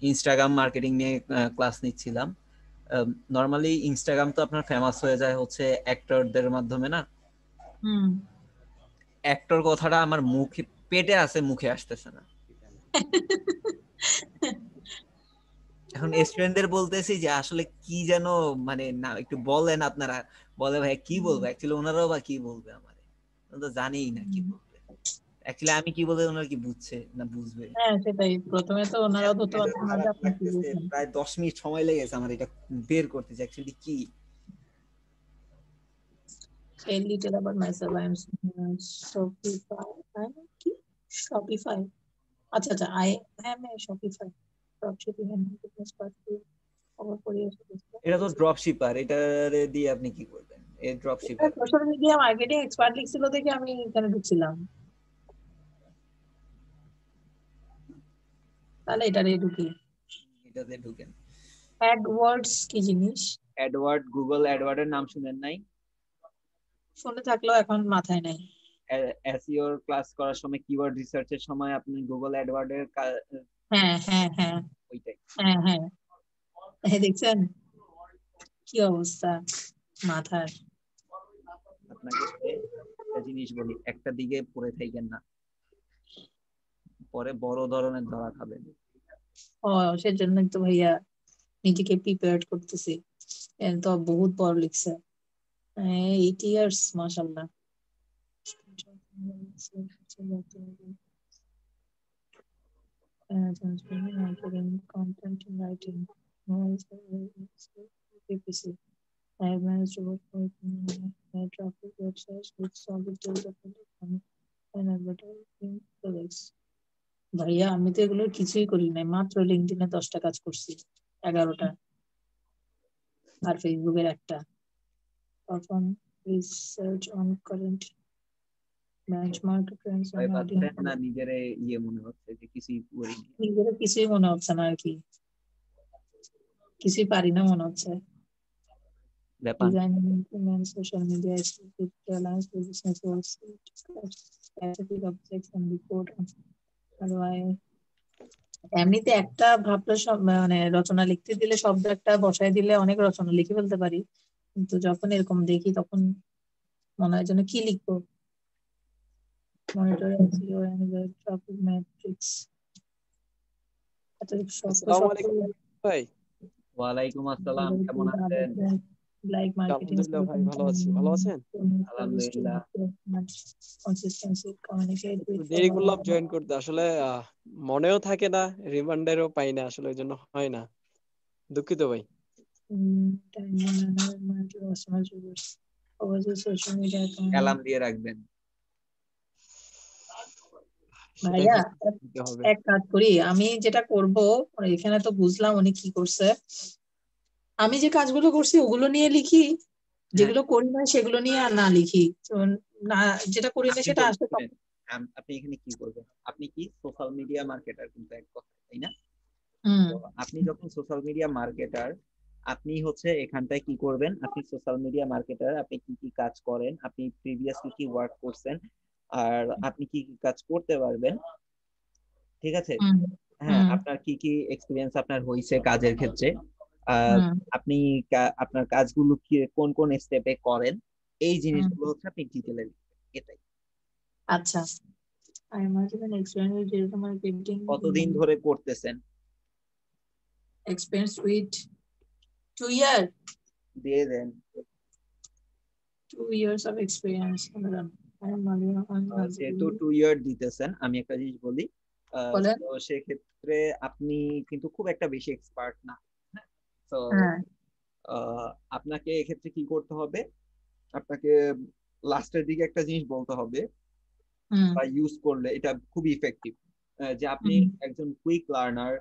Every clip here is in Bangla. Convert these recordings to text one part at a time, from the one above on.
ইনস্টাগ্রাম মার্কেটিং নিয়ে ক্লাস নিচ্ছিলাম। নর্মালি ইনস্টাগ্রাম তো আপনার ফেমাস হয়ে যায় হচ্ছে অ্যাক্টরদের মাধ্যমে না। হুম। অ্যাক্টর কথাটা আমার মুখে পেটে আছে, মুখে আসতেছে না। এখন স্টুডেন্টদের বলতেছি যে আসলে কি যেন মানে না একটু বলেন আপনারা, বলে ভাই কি বলবো, অ্যাকচুয়ালি ওনারাও বা কি বলবে আমারে, ওরা তো জানেই না কি বলবে। অ্যাকচুয়ালি আমি কি বলবো ওনারা কি বুঝছে না বুঝবে। হ্যাঁ সেটাই, প্রথমে তো ওনারাও ধরতে পারছেন না যে খারাপ আপনি কি লাগতেছে, বলছেন। প্রায় 10 মিনিট সময় লেগেছে আমার এটা বের করতে, যে অ্যাকচুয়ালি কি। Tell little about myself. I am Shopify. I'm কি? Shopify. আচ্ছা আচ্ছা, I am a Shopify dropshipping and marketplace platform over 4 years of এটা তো experience. ড্রপ শিপার, এটা দিয়ে আপনি কি করবেন এই ড্রপ এটা shipper. Social media marketing expert লিখছিল দেখে আমি এখানে ঢুকছিলাম, তাহলে এটারে ঢুকি। এটাতে ঢুকেন। অ্যাডওয়ার্ডস কি জিনিস? অ্যাডওয়ার্ড, গুগল অ্যাডওয়ার্ডের নাম শুনেন নাই? শুনে থাকলেও এখন মাথায় নাই। এসইও ক্লাস করার সময় কিওয়ার্ড রিসার্চের সময় আপনি গুগল অ্যাডওয়ার্ডের হ্যাঁ হ্যাঁ হ্যাঁ ওইটাই। হ্যাঁ হ্যাঁ, এই দেখছেন কি অবস্থা মাথার। আপনাকে একটা জিনিস বলি, একটা দিকে পড়ে থাকেন না, পরে বড় ধরনের ধরা খাবেন। ও, সেজন্যই তো ভাইয়া নিজেকে প্রিপেয়ার করতেছি। এর তো বহুত বড় লিখছে, 8 ইয়ার্স, মাশাল্লাহ। Content writing. PPC. I have managed to work with traffic websites with solid development and advertising products. ভাইয়া আমি তো এগুলো কিছুই করি নাই, মাত্র লিঙ্কডইনে 10টা কাজ করছি, 11টা, আর ফেসবুকের একটা। Perform research on current benchmark trends ভয় and পাচ্ছেন audience. না নিজের ইয়ে মনে হচ্ছে যে কিছুই করিনি? নিজেরা কিছুই মনে হচ্ছে না আর কি, কিছুই পারি না মনে হচ্ছে। ব্যাপার। Design and implement social media with aligns with business goals, specific objects and report on ROI. এমনিতে একটা ভাবলে সব মানে রচনা লিখতে দিলে, শব্দ একটা বসায় দিলে অনেক রচনা লিখে ফেলতে পারি, কিন্তু যখন এরকম দেখি তখন মনে হয় যেন কি লিখবো। Monitor SEO and web traffic metrics, এত শক্ত আসসালামু শক্ত আলাইকুম ভাই। ওয়ালাইকুম আসসালাম, কেমন আছেন? like marketing আলহামদুলিল্লাহ ভাই, ভালো আছি। ভালো আছেন? আলহামদুলিল্লাহ। consistency, communicate একটু with দেরি করলাম জয়েন করতে, আসলে মনেও থাকে না, রিমাইন্ডারও পাই না, আসলে ওই জন্য হয় না, দুঃখিত ভাই। time management, customer service, overall social media account. Alarm দিয়ে রাখবেন। সেটাই ভাইয়া দিতে হবে। এক কাজ করি, আমি যেটা করব, এখানে তো বুঝলাম উনি কি করছে। আমি যে কাজগুলো করছি ওগুলো নিয়ে লিখি, হ্যাঁ, যেগুলো করি না সেগুলো নিয়ে আর না লিখি। তো না, যেটা করি না আপনি সেটা আসলে শুনেন, আপনি এখানে কি করবেন, আপনি কি সোশ্যাল মিডিয়া মার্কেটার কিন্তু এক কথা, তাই না? হুম তো আপনি যখন সোশ্যাল মিডিয়া মার্কেটার, আপনি হচ্ছে এখানটায় কি করবেন, আপনি সোশ্যাল মিডিয়া মার্কেটার, আপনি কি কি কাজ করেন, আপনি প্রিভিয়াসলি কি ওয়ার্ক করছেন, আর আপনি কি কি কাজ করতে পারবেন, ঠিক আছে? হুম হ্যাঁ, হুম আপনার কি কি এক্সপিরিয়েন্স আপনার হয়েছে কাজের ক্ষেত্রে, আর হুম আপনি আপনার কাজগুলো কি কোন কোন স্টেপে করেন, এই হুম। জিনিসগুলো হচ্ছে আপনি ডিটেলে লিখবেন, এটাই। আচ্ছা, I imagine an experience with digital marketing, কতদিন ধরে করতেছেন? experience with 2 years, দিয়ে দেন। 2 years of experience. I am Malia. যেহেতু 2 ইয়ার দিতেছেন, আমি একটা জিনিস বলি, বলেন। তো সেক্ষেত্রে আপনি কিন্তু খুব একটা বেশি এক্সপার্ট না। তো হ্যাঁ। আপনাকে এক্ষেত্রে কি করতে হবে, আপনাকে লাস্টের দিকে একটা জিনিস বলতে হবে হুম বা ইউজ করলে এটা খুব ইফেক্টিভ, যে আপনি হুম একজন কুইক লার্নার,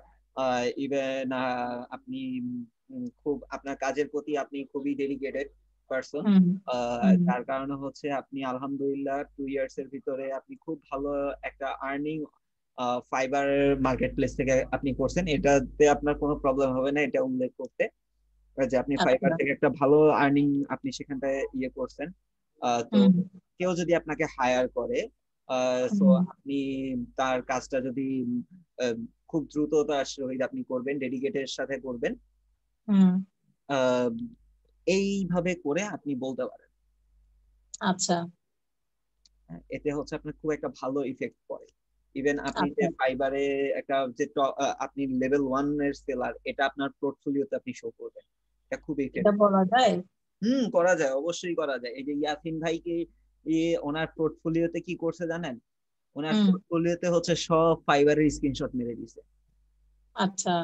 ইভেন আপনি খুব আপনার কাজের প্রতি আপনি খুবই ডেডিকেটেড পারসন। হুম হুম তার কারণে হচ্ছে আপনি আলহামদুলিল্লাহ 2 ইয়ার্স এর ভিতরে আপনি খুব ভালো একটা আর্নিং ফাইবার মার্কেট প্লেস থেকে আপনি করছেন, এটাতে আপনার কোনো প্রবলেম হবে না এটা উল্লেখ করতে, যে আপনি ফাইবার আচ্ছা। থেকে একটা ভালো আর্নিং আপনি সেখানটায় ইয়ে করছেন। তো হুম কেউ যদি আপনাকে হায়ার করে, সো হুম আপনি তার কাজটা যদি খুব দ্রুততার সহিত আপনি করবেন, ডেডিকেটের সাথে করবেন, হুম। এইভাবে করে আপনি বলতে পারেন। আচ্ছা এতে হচ্ছে আপনার খুব একটা ভালো ইফেক্ট পড়ে। ইভেন আপনি যে আচ্ছা, ফাইবারে একটা যে আপনি লেভেল 1 এর সেলার, এটা আপনার পোর্টফোলিওতে আপনি শো করবেন। এটা খুব এটা ইফেক্ট। বলা যায়? করা যায়, অবশ্যই করা যায়। এই যে ইয়াসিন ভাইকে ওনার পোর্টফোলিওতে কি করছে জানেন? ওনার হুম। পোর্টফোলিওতে হচ্ছে সব ফাইবারের স্ক্রিনশট মেরে দিছে। আচ্ছা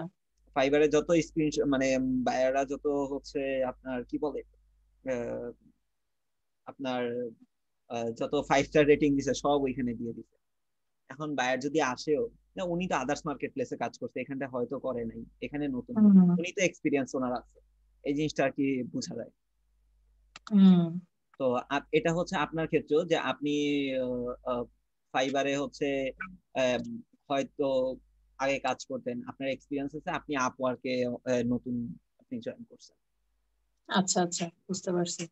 ফাইবারে যত স্ক্রিনশট মানে বায়াররা যত হচ্ছে আপনার কি বলে আহ, আপনার যত 5 স্টার রেটিং দিছে সব ওইখানে দিয়ে দিছে। এখন বায়ার যদি আসেও না, উনি তো আদার্স মার্কেট প্লেসে কাজ করছে, এখানটা হয়তো করে নাই, এখানে নতুন, হুম উনি তো এক্সপিরিয়েন্স ওনার আছে, এই জিনিসটা আর কি বোঝা যায়। হুম তো এটা হচ্ছে আপনার ক্ষেত্রেও যে আপনি ফাইবারে হচ্ছে আহ, হয়তো আগে কাজ করতেন, আপনার এক্সপিরিয়েন্স আছে, আপনি আপওয়ার্কে নতুন আপনি জয়েন করছেন। আচ্ছা আচ্ছা, বুঝতে পারছি।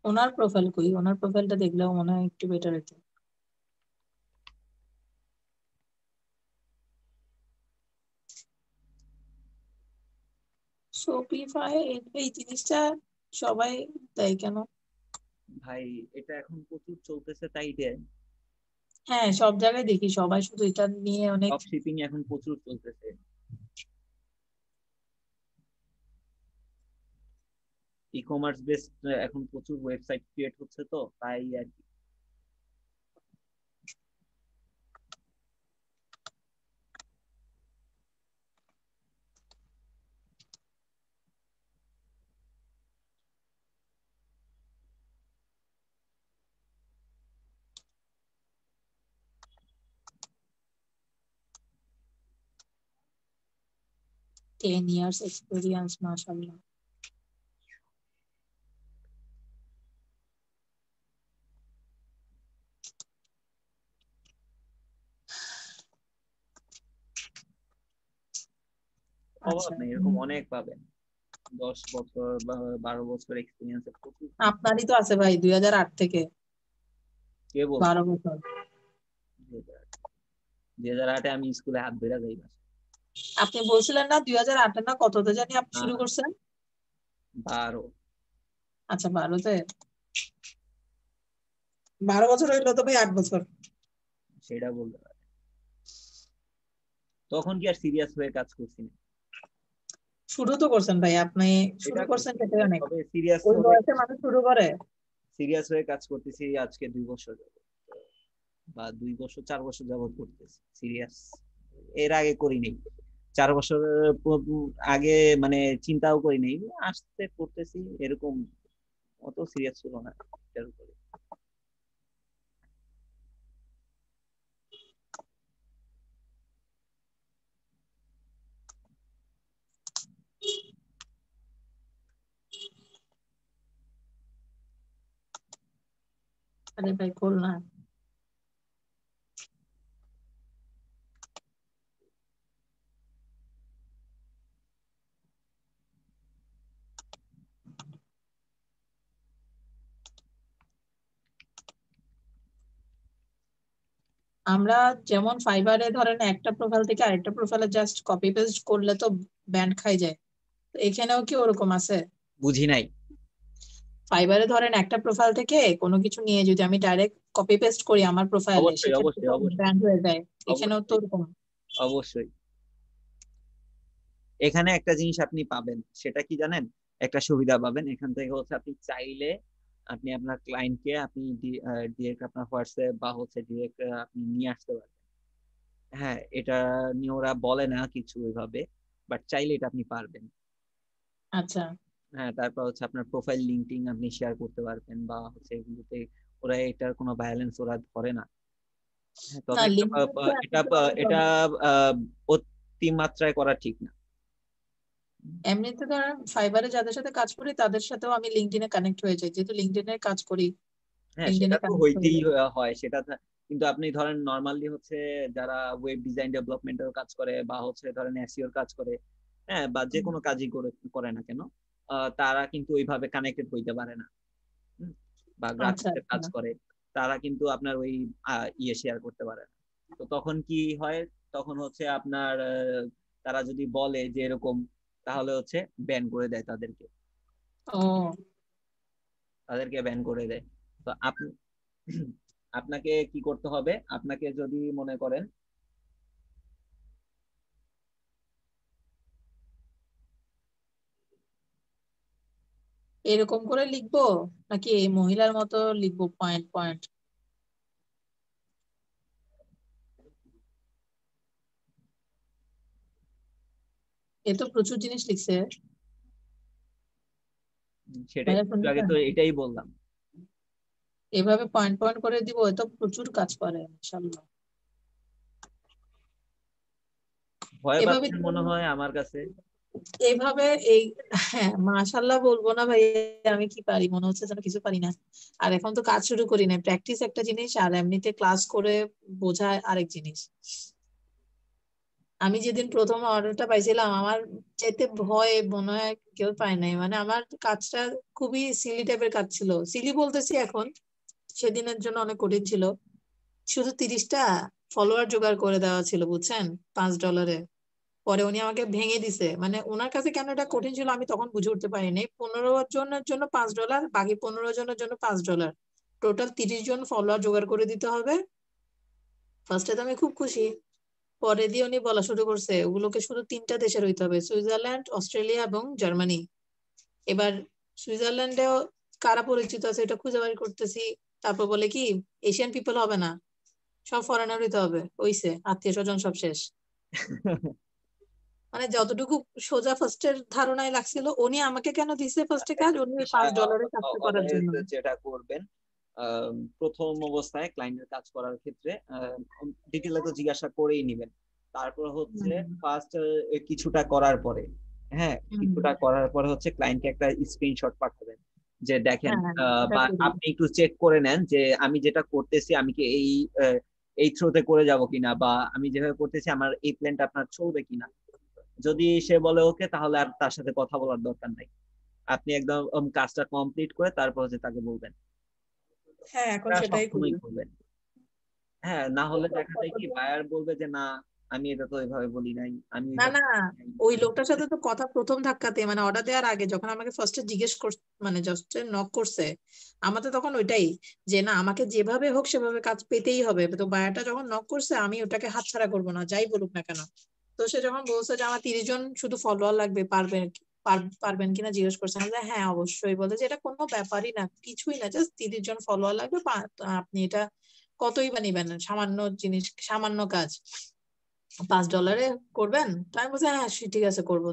ওনার প্রোফাইল কই? ওনার প্রোফাইলটা দেখলেও মনে হয় একটু বেটার হতো। শপিফাই এই জিনিসটা সবাই দেয় কেন? ভাই এটা এখন প্রচুর চলতেছে তাই দেয়। হ্যাঁ, সব জায়গায় দেখি সবাই শুধু এটা নিয়ে অনেক। ড্রপ শিপিং এখন প্রচুর চলতেছে, ই কমার্স বেসড এখন প্রচুর ওয়েবসাইট ক্রিয়েট হচ্ছে, তো তাই আর কি। 10 years এক্সপিরিয়েন্স, মাশাআল্লাহ। অভাব আচ্ছা নেই, এরকম অনেক পাবেন। 10 বছর বা 12 বছর এক্সপিরিয়েন্স প্রচুর। আপনারই তো আছে ভাই 2008 থেকে। কে বলছে? 12 বছর। 2008-এ আমি স্কুলে হাত ধরে যাই না। আপনি বলছিলেন না 2008 না কততে জানি আপনি না শুরু না, করছেন? 12। আচ্ছা 12তে। 12 বছর হইলো তো ভাই 8 বছর। সেটা বলতে পারে, তখন কি আর সিরিয়াস হয়ে কাজ করছি না। শুরু তো করছেন ভাই আপনি। শুরু এটা করছেন করছি, সেটাই অনেক। তবে সিরিয়াস ওই হয়ে বয়সে মানুষ শুরু করে। কাজ করতেছি আজকে 2 বছর যাবত, বা 2 বছর 4 বছর যাবত করতেছি সিরিয়াস। এর আগে করি নাই, 4 বছর আগে মানে চিন্তাও করি নাই, আসতে করতেছি এরকম, অত সিরিয়াস ছিল না এটার উপরে। আরে ভাই খোল না। আমরা যেমন ফাইবারে ধরেন একটা প্রোফাইল থেকে আরেকটা প্রোফাইলে জাস্ট কপি পেস্ট করলে তো ব্যান্ড খাই যায়। তো এখানেও কি ওরকম আছে? বুঝি নাই। ফাইবারে ধরেন একটা প্রোফাইল থেকে কোনো কিছু নিয়ে যদি আমি ডাইরেক্ট কপি পেস্ট করি আমার প্রোফাইলে, অবশ্যই সেক্ষেত্রে অবশ্যই তো অবশ্যই ব্যান্ড হয়ে যায়। এখানেও তো অবশ্যই ওরকম। অবশ্যই। এখানে একটা জিনিস আপনি পাবেন, সেটা কি জানেন? একটা সুবিধা পাবেন এখান থেকে হচ্ছে, আপনি চাইলে আপনি আপনার ক্লায়েন্টকে আপনি ডিরেক্ট আপনার হোয়াটসঅ্যাপ বা হচ্ছে ডিরেক্ট আপনি নিয়ে আসতে পারবেন। হ্যাঁ, এটা নিয়ে ওরা বলে না কিছু ওইভাবে, বাট চাইলে এটা আপনি পারবেন। আচ্ছা। হ্যাঁ, তারপর হচ্ছে আপনার প্রোফাইল লিঙ্কটিং আপনি শেয়ার করতে পারবেন, বা হচ্ছে এগুলোতে ওরা এটার কোনো ভায়োলেন্স ওরা ধরে না। হ্যাঁ, না, তবে লিঙ্কডইন তো এটা এমনিতে ধরেন এটা অতি মাত্রায় করা ঠিক না। এমনিতে ধরেন ফাইবারে যাদের সাথে কাজ করি তাদের সাথেও আমি লিঙ্কডইনে কানেক্ট হয়ে যাই, যেহেতু লিঙ্কডইনের কাজ করি। হ্যাঁ, সেটা লিঙ্কডইনে তো কানেক্ট হয়ে হইতেই যাই। হয় সেটা কিন্তু আপনি ধরেন নর্মালি হচ্ছে যারা ওয়েব ডিজাইন ডেভেলপমেন্টের কাজ করে বা হচ্ছে ধরেন এসইওর কাজ করে, হ্যাঁ, বা যে কোনো কাজই করে না কেন, তারা কিন্তু ওইভাবে কানেক্টেড হইতে পারে না। হুম? বা আচ্ছা গ্রাফিক্সের কাজ আচ্ছা। করে, তারা কিন্তু আপনার ওই ইয়ে শেয়ার করতে পারে না। তো তখন কি হয়, তখন হচ্ছে আপনার তারা যদি বলে যে এরকম, তাহলে হচ্ছে ব্যান করে দেয় তাদেরকে, ও ব্যান করে দেয়। তো আপনি আপনাকে কি করতে হবে, আপনাকে যদি মনে করেন এরকম করে লিখবো নাকি এই মহিলার মতো লিখবো পয়েন্ট পয়েন্ট? এ তো প্রচুর জিনিস লিখছে। সেটাই ভাইয়া একটু আগে শুনতেছেন? তো এটাই বললাম। এভাবে পয়েন্ট পয়েন্ট করে দিব, এ তো প্রচুর কাজ করে ইনশাল্লাহ। ভয় এভাবে পাচ্ছেন দিবেন মনে না? হয় আমার কাছে। এইভাবে এই, হ্যাঁ মাশাল্লাহ বলবো না ভাই, আমি কি পারি, মনে হচ্ছে যেন কিছু পারি না। আর এখন তো কাজ শুরু করি না, প্র্যাকটিস একটা জিনিস আর এমনিতে ক্লাস করে বোঝা আরেক জিনিস। আমি যেদিন প্রথম অর্ডারটা পাইছিলাম আমার চাইতে ভয় মনে হয় কেউ পায় নাই, মানে আমার কাজটা খুবই সিলি টাইপের কাজ ছিল, সিলি বলতেছি এখন, সেদিনের জন্য অনেক কঠিন ছিল। শুধু 30টা ফলোয়ার জোগাড় করে দেওয়া ছিল বুঝছেন, $5। পরে উনি আমাকে ভেঙে দিছে, মানে ওনার কাছে কেন এটা কঠিন ছিল আমি তখন বুঝে উঠতে পারিনি। 15 জনের জন্য $5, বাকি 15 জনের জন্য $5, টোটাল 30 জন ফলোয়ার জোগাড় করে দিতে হবে। ফার্স্টে তো আমি খুব খুশি, পরে দিয়ে উনি বলা শুরু করছে ওগুলোকে শুধু 3টা দেশের হইতে হবে, সুইজারল্যান্ড, অস্ট্রেলিয়া এবং জার্মানি। এবার সুইজারল্যান্ডেও কারা পরিচিত আছে এটা খুঁজে বের করতেছি। তারপর বলে কি এশিয়ান পিপল হবে না, সব ফরেনার হইতে হবে, হইছে আত্মীয় স্বজন সব শেষ। মানে যতটুকু সোজা ফার্স্টের ধারণায় লাগছিল, উনি আমাকে কেন দিছে ফার্স্টে কাজ, উনি ওই $5 কাজটা করার অলওয়েজ জন্য। যেটা করবেন, প্রথম অবস্থায় ক্লায়েন্টের কাজ করার ক্ষেত্রে ডিটেলে তো জিজ্ঞাসা করেই নিবেন। তারপর হচ্ছে হুম ফার্স্ট কিছুটা করার পরে, হ্যাঁ হুম। কিছুটা করার পরে হচ্ছে ক্লায়েন্টকে একটা স্ক্রিনশট পাঠাবেন, যে দেখেন, হ্যাঁ হ্যাঁ, এটা বা করি। আপনি একটু চেক করে নেন যে আমি যেটা করতেছি আমি কি এই থ্রোতে করে যাব কিনা, বা আমি যেভাবে করতেছি আমার এই প্ল্যানটা আপনার চলবে কিনা। যদি সে বলে ওকে, তাহলে আর তার সাথে কথা বলার দরকার নাই। আপনি একদম কাজটা কমপ্লিট করে তারপর হচ্ছে তাকে বলবেন। হ্যাঁ এখন এটা সেটাই করি। সবসময় করবেন। হ্যাঁ, না হলে দেখা যায় কি, বায়ার বলবে যে না, আমি এটা তো এভাবে বলি নাই, আমি না ওইভাবে না, বলি নাই। ওই লোকটার সাথে তো কথা প্রথম ধাক্কাতে মানে অর্ডার দেওয়ার আগে যখন আমাকে ফার্স্টে জিজ্ঞেস কর, মানে জাস্ট নক করছে, আমার তো তখন ওইটাই যে না আমাকে যেভাবে হোক সেভাবে কাজ পেতেই হবে। তো বায়ারটা যখন নক করছে আমি ওটাকে হাতছাড়া করবো না যাই বলুক না কেন। তো সে যখন বলছে যে আমার 30 জন শুধু ফলোয়ার লাগবে, পারবেন কিনা জিজ্ঞেস করছে, আমি বললাম, হ্যাঁ অবশ্যই। বলতে যে এটা কোনো ব্যাপারই না, কিছুই না, জাস্ট 30 জন ফলোয়ার লাগবে, আপনি এটা কতই বা নিবেন, সামান্য জিনিস, সামান্য কাজ, $5 করবেন। তো আমি বলছি হ্যাঁ ঠিক আছে করবো,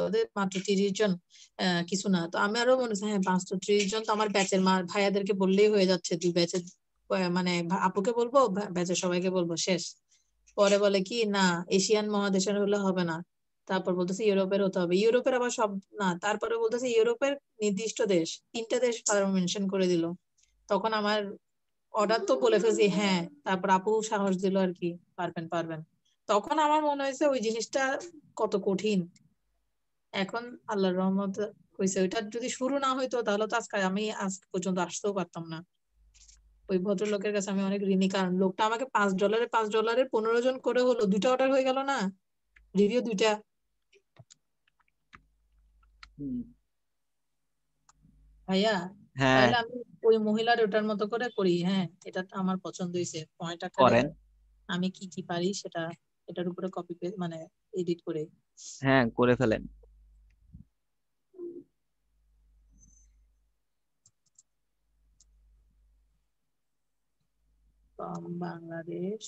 ওদের মাত্র 30 জন, কিছু না। তো আমি আরো মনে হচ্ছে হ্যাঁ মাত্র 30 জন তো আমার ব্যাচের ভাইয়াদেরকে বললেই হয়ে যাচ্ছে, 2 ব্যাচের মানে আপুকে বলবো, ব্যাচের সবাইকে বলবো, শেষ। পরে বলে কি না এশিয়ান মহাদেশের হলে হবে না, তারপর বলতেছে ইউরোপের হতে হবে, ইউরোপের আবার সব না, তারপরে বলতেছে ইউরোপের নির্দিষ্ট দেশ, 3টা দেশ তারা মেনশন করে দিল। তখন আমার অর্ডার তো বলে ফেলছি হ্যাঁ, তারপর আপু সাহস দিল আর কি, পারবেন পারবেন। তখন আমার মনে হয়েছে ওই জিনিসটা কত কঠিন। এখন আল্লাহর রহমত হয়েছে, ওইটা যদি শুরু না হইতো তাহলে তো আজকে আমি আজ পর্যন্ত আসতেও পারতাম না। ওই ভদ্রলোকের কাছে আমি অনেক ঋণী, কারণ লোকটা আমাকে $5 15 জন করে হলো 2টা অর্ডার হয়ে গেল না, রিভিউ 2টা। হুম। ভাইয়া হ্যাঁ, তাহলে আমি ওই মহিলার ওটার মতো করে করি, হ্যাঁ এটা তো আমার পছন্দ হয়েছে, পয়েন্ট আকারে করেন। আমি কি কি পারি সেটা এটার উপরে কপি পেস্ট মানে এডিট করে। হ্যাঁ, করে ফেলেন। বাংলাদেশ,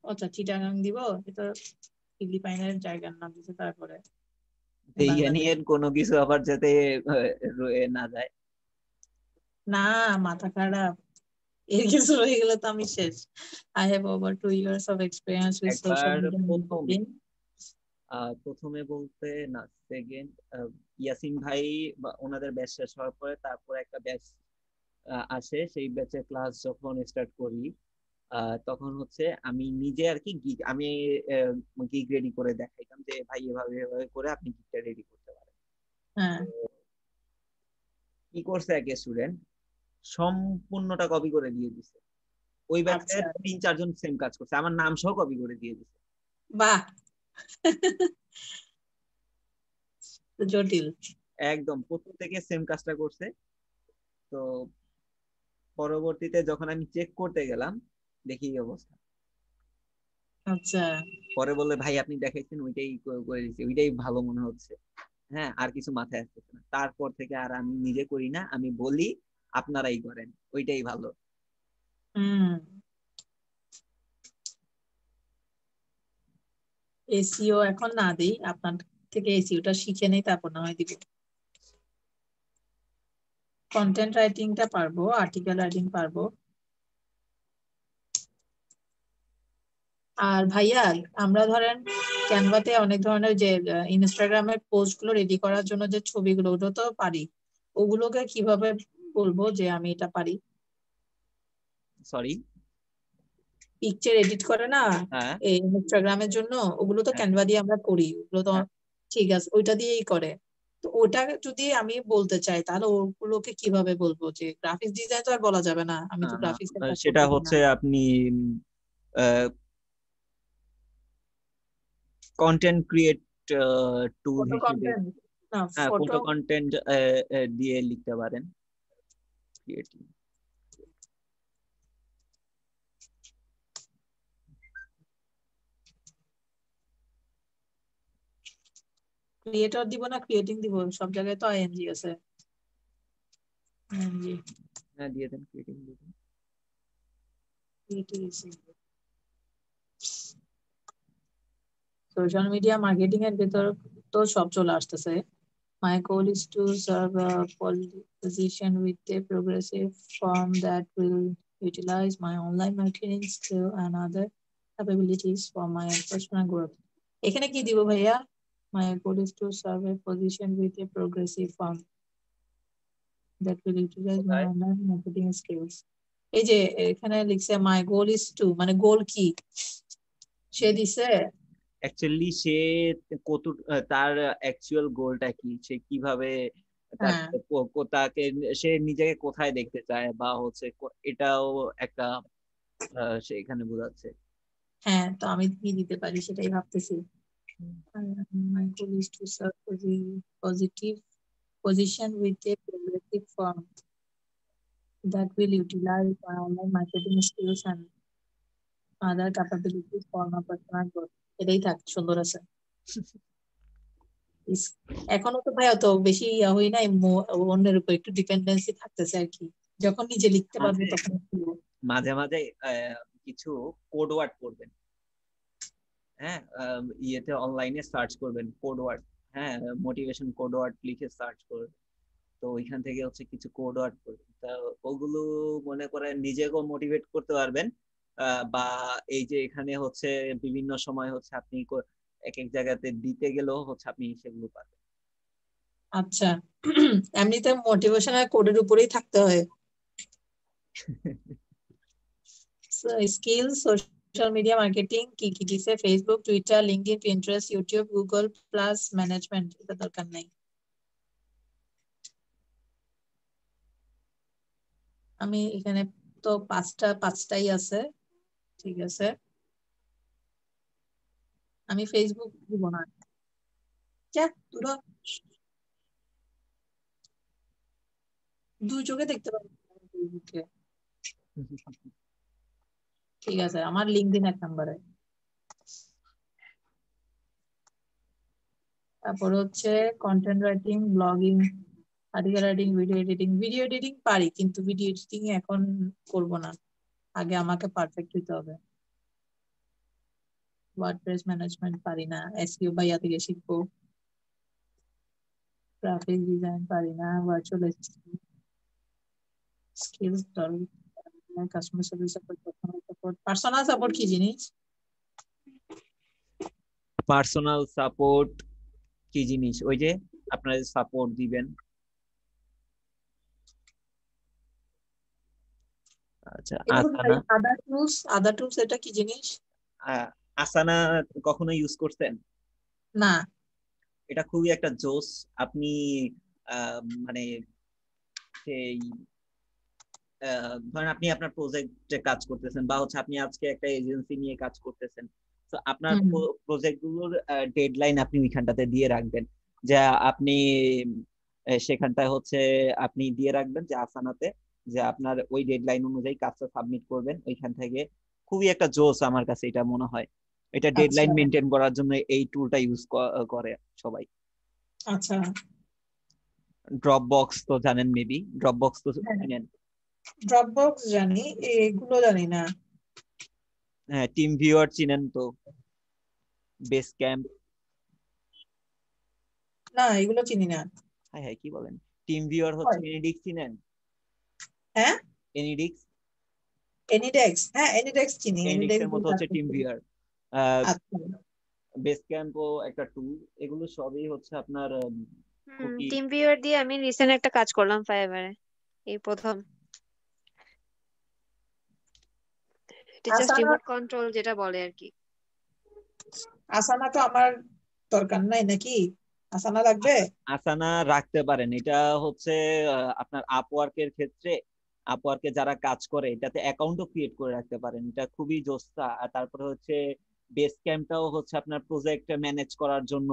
আচ্ছা চিটাগাং দিব, এটা ফিলিপাইনের জায়গার নাম দিচ্ছে, তারপরে ইয়ে বাংলাদেশ। নিয়ে কোনো কিছু আবার যাতে রয়ে না যায়। না মাথা খারাপ, এর কিছু রয়ে গেলে তো আমি শেষ। I have over 2 years of experience with social একবার media প্রথমে marketing. প্রথমে বলতে না, সেকেন্ড ইয়াসিন ভাই বা ওনাদের ব্যাচ শেষ হওয়ার পরে তারপর একটা ব্যাচ আসে, সেই ব্যাচে ক্লাস যখন স্টার্ট করি তখন হচ্ছে আমি নিজে আর কি গিগ আমি গিগ রেডি করে দেখাইতাম যে ভাই এভাবে এভাবে করে আপনি গিগটা রেডি করতে পারেন। হ্যাঁ কি করছে এক স্টুডেন্ট, সম্পূর্ণটা কপি করে দিয়ে দিছে। ওই ব্যাচের আচ্ছা 3-4 জন সেম কাজ করছে, আমার নাম সহ কপি করে দিয়ে দিছে। বাহ জটিল। একদম প্রত্যেকে সেম কাজটা করছে। তো পরবর্তীতে যখন আমি চেক করতে গেলাম দেখি এই অবস্থা। আচ্ছা পরে বললে ভাই আপনি দেখাইছেন ওইটাই করে দিচ্ছি, ওইটাই ভালো মনে হচ্ছে। হ্যাঁ, আর কিছু মাথায় আসতেছে না। তারপর থেকে আর আমি নিজে করি না, আমি বলি আপনারাই করেন, ওইটাই ভালো। হুম। এসিও এখন না দিই, আপনার থেকে এসিওটা শিখে নেই, তারপর না হয় দিব। কন্টেন্ট রাইটিংটা পারবো, আর্টিকেল রাইটিং পারবো। আর ভাইয়া আমরা ধরেন ক্যানভাতে অনেক ধরনের যে ইনস্টাগ্রামের পোস্ট গুলো রেডি করার জন্য যে ছবিগুলো, ওগুলো তো পারি। ওগুলোকে কিভাবে বলবো যে আমি এটা পারি? সরি। পিকচার এডিট করে না হ্যাঁ এই ইনস্টাগ্রামের জন্য, ওগুলো তো হ্যাঁ ক্যানভা দিয়ে আমরা করি, ওগুলো তো হ্যাঁ ঠিক আছে, ওইটা দিয়েই করে। তো ওটা যদি আমি বলতে চাই তাহলে ওগুলোকে কিভাবে বলবো? যে গ্রাফিক্স ডিজাইন তো আর বলা যাবে না, আমি তো গ্রাফিক্স এর কাজ সেটা করতেছি না। হচ্ছে আপনি কন্টেন্ট ক্রিয়েট টুল ফটো হিসেবে, কন্টেন্ট না, হ্যাঁ ফটো। ফটো কন্টেন্ট দিয়ে লিখতে পারেন ক্রিয়েটিভ। ক্রিয়েটর দিব না ক্রিয়েটিং দিব? সব জায়গায় তো আইএনজি আছে। আইএনজি হ্যাঁ দিয়ে দেন, ক্রিয়েটিভ দিয়ে দেন। সোশ্যাল মিডিয়া মার্কেটিং এর ভেতর তো সব চলে আসতেছে। My goal is to serve a position with a progressive firm that will utilize my online marketing skill and other capabilities for my personal growth. এখানে কি দিব ভাইয়া? My goal is to serve a position with a progressive firm that will utilize my কোথায়? online marketing skills. এই যে এখানে লিখছে my goal is to, মানে গোল কি সে দিছে। অ্যাকচুয়ালি সে কত, তার অ্যাকচুয়াল গোলটা কি, সে কিভাবে তার হ্যাঁ তাকে সে নিজেকে কোথায় দেখতে চায় বা হচ্ছে এটাও একটা সে এখানে বোঝাচ্ছে। হ্যাঁ, তো আমি কি দিতে পারি সেটাই ভাবতেছি। My goal is to serve positive position with a progressive firm that will utilize my online marketing skills and other capabilities for my personal growth. এটাই থাক, সুন্দর আছে। ইস, এখনো তো ভাই অত বেশি হই নাই, অন্যের উপর একটু ডিপেন্ডেন্সি থাকতেছে আর কি। যখন নিজে লিখতে পারবো মাঝে তখন করবো। মাঝে মাঝে কিছু কোড ওয়ার্ড করবেন। হ্যাঁ, ইয়েতে অনলাইনে সার্চ করবেন কোড ওয়ার্ড। হ্যাঁ, মোটিভেশন কোড ওয়ার্ড লিখে সার্চ করবেন। তো ওইখান থেকে হচ্ছে কিছু কোড ওয়ার্ড করবেন, তা ওগুলো মনে করেন নিজেকেও মোটিভেট করতে পারবেন। বা এই যে এখানে হচ্ছে বিভিন্ন সময় হচ্ছে আপনি এক এক জায়গাতে দিতে গেলেও হচ্ছে আপনি সেগুলো পাবেন। আচ্ছা এমনিতে মোটিভেশনাল কোডের উপরেই থাকতে হয়। স্কিল সোশ্যাল মিডিয়া মার্কেটিং কি কি দিছে? Facebook, Twitter, LinkedIn, Pinterest, YouTube, Google plus management, এটা দরকার নাই। আমি এখানে তো পাঁচটাই আছে, ঠিক আছে। আমি ফেসবুক দিব না। যা, তোরা দুই চোখে দেখতে পাবি ফেসবুকে। ঠিক আছে, আমার লিঙ্কডইন এক নম্বরে। তারপর হচ্ছে content writing, blogging, article writing, video editing পারি, কিন্তু ভিডিও এডিটিং এখন করব না, আগে আমাকে পারফেক্ট হইতে হবে। ওয়ার্ডপ্রেস ম্যানেজমেন্ট পারি না, এসইও ভাইয়া থেকে শিখবো। গ্রাফিক ডিজাইন পারি না, virtual assistant skills, customer service support. Personal support কি জিনিস? পার্সোনাল সাপোর্ট কি জিনিস? ওই যে আপনারা সাপোর্ট দিবেন। আচ্ছা, এগুলো ভাই আসানা। আদার টুলস এটা কি জিনিস? আসানা কখনো ইউজ করছেন? না। এটা খুবই একটা জোস। আপনি মানে সেই ধরেন আপনি আপনার প্রজেক্টে কাজ করতেছেন, বা হচ্ছে আপনি আজকে একটা এজেন্সি নিয়ে কাজ করতেছেন, তো আপনার হুম। প্রজেক্ট গুলোর ডেডলাইন আপনি ওইখানটাতে দিয়ে রাখবেন। যে আপনি সেখানটায় হচ্ছে আপনি দিয়ে রাখবেন যে আসানাতে, যে আপনার ওই ডেডলাইন অনুযায়ী কাজটা সাবমিট করবেন ওইখান থেকে। খুবই একটা জোস আমার কাছে এটা মনে হয়। এটা আচ্ছা ডেডলাইন মেনটেন করার জন্য এই টুলটা ইউজ করে সবাই। আচ্ছা। ড্রপ বক্স তো জানেন, মেবি ড্রপ বক্স তো হ্যাঁ, চিনেন। ড্রপবক্স জানি, এগুলো জানি না। হ্যাঁ, টিম ভিউয়ার চিনেন তো, বেস ক্যাম্প। না, এগুলো চিনি না। হ্যাঁ হ্যাঁ, কি বলেন, টিম ভিউয়ার হচ্ছে হয়। এনিডিক্স চিনেন? হ্যাঁ, এনিডিক্স, এনিডেক্স, হ্যাঁ এনিডেক্স চিনি, এনিডিক্স এনিডেক্স এর মতো দিয়ে কাজ হচ্ছে টিম করছি। ভিউয়ার। আচ্ছা বেস ক্যাম্পও একটা টুল। এগুলো সবই হচ্ছে আপনার খুবই। টিম ভিউয়ার দিয়ে আমি রিসেন্ট একটা কাজ করলাম ফাইবারে, এই প্রথম। এটা জাস্ট আসানা। রিমোট কন্ট্রোল যেটা বলে আর কি। আসানা তো আমার দরকার নাই নাকি? আসানা লাগবে? আসানা রাখতে পারেন। এটা হচ্ছে আপনার আপওয়ার্কের ক্ষেত্রে, আপওয়ার্কে যারা কাজ করে এটাতে অ্যাকাউন্টও ক্রিয়েট করে রাখতে পারেন, এটা খুবই জোস্তা। আর তারপরে হচ্ছে বেস ক্যাম্পটাও হচ্ছে আপনার প্রজেক্ট ম্যানেজ করার জন্য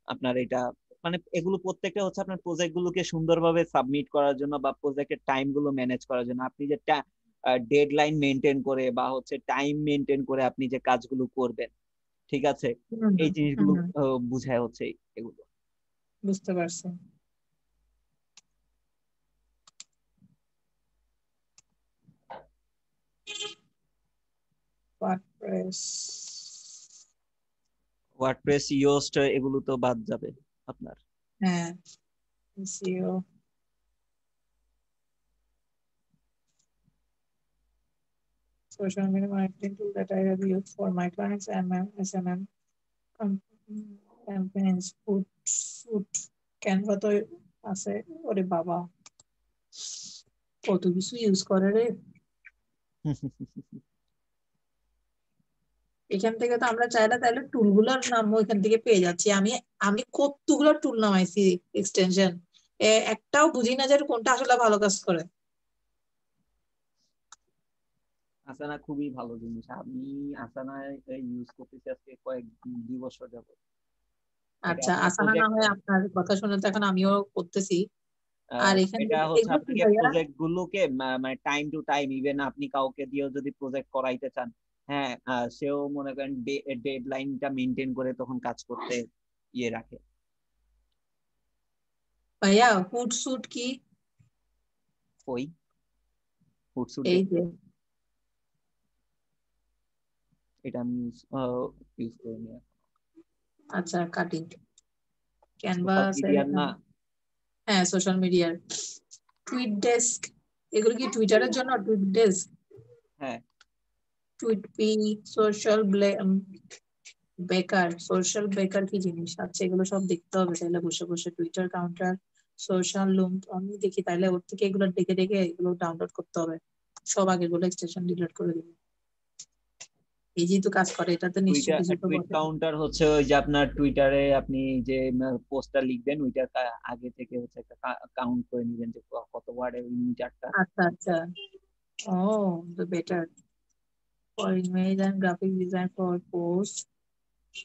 আপনার এটা, মানে এগুলো প্রত্যেকটা হচ্ছে আপনার প্রজেক্ট গুলোকে সুন্দরভাবে সাবমিট করার জন্য বা প্রজেক্টের টাইম গুলো ম্যানেজ করার জন্য। আপনি যে ডেডলাইন মেনটেন করে বা হচ্ছে টাইম মেনটেন করে আপনি যে কাজগুলো করবেন, ঠিক আছে, হুম এই হুম জিনিসগুলো হুম, বুঝায় হচ্ছে এগুলো। বুঝতে পারছি। ওয়ার্ডপ্রেস। ওয়ার্ডপ্রেস, ইয়োস্ট এগুলো তো বাদ যাবে আপনার। হ্যাঁ, SEO. Social media marketing tool that I have used for my clients and my SMM campaigns. Shoot, Canva তো আছে। ওরে বাবা, কত কিছু ইউজ করে রে। এখান থেকে তো আমরা চাইলে তাহলে টুল গুলার নাম ওইখান থেকে পেয়ে যাচ্ছি। আমি আমি কতগুলো টুল নামাইছি, এক্সটেনশন, একটাও বুঝি না যে কোনটা আসলে ভালো কাজ করে। আসানা খুবই ভালো জিনিস। আমি আসানা ইউজ করতেছি আজকে 2 বছর যাবত। এটা আচ্ছা, আপনার আসানা না প্রজেক্ট, হয় আপনার কথা শুনে তো এখন আমিও করতেছি। আর এখান এটা থেকে হচ্ছে এগুলো কি আপনাকে ভাইয়া? প্রজেক্ট গুলোকে মানে টাইম টু টাইম, ইভেন আপনি কাউকে দিয়েও যদি প্রজেক্ট করাইতে চান, হ্যাঁ, সেও মনে করেন ডেডলাইনটা মেনটেন করে তখন কাজ করতে ইয়ে রাখে। ভাইয়া হুড স্যুট কি? ওই ফুটসুট এই যে, এটা আমি ইউজ করিনি। আচ্ছা কাটিং, সোশ্যাল ক্যানভাস। মিডিয়ার না? হ্যাঁ, সোশ্যাল মিডিয়ার। টুইট ডেস্ক, এগুলো কি টুইটারের জন্য? টুইট ডেস্ক, হ্যাঁ, টুইট পি, সোশ্যাল বেকার। সোশ্যাল বেকার কি জিনিস? আচ্ছা, এগুলো সব দেখতে হবে তাহলে বসে বসে। টুইটার কাউন্টার, সোশ্যাল লুম আমি দেখি, তাহলে ওর থেকে এগুলো দেখে দেখে এগুলো ডাউনলোড করতে হবে। সব আগেগুলো এক্সটেনশন ডিলিট করে দিবো। এই যেহেতু কাজ করে এটাতে নিশ্চয়ই কিছু তো টুইট বটে। কাউন্টার হচ্ছে ওই যে আপনার টুইটারে আপনি যে পোস্টটা লিখবেন ওইটা আগে থেকে হচ্ছে একটা কাউন্ট করে নেবেন যে কত ওয়ার্ডের ওই মিটারটা। আচ্ছা আচ্ছা। ও, the better for image and graphic design for post.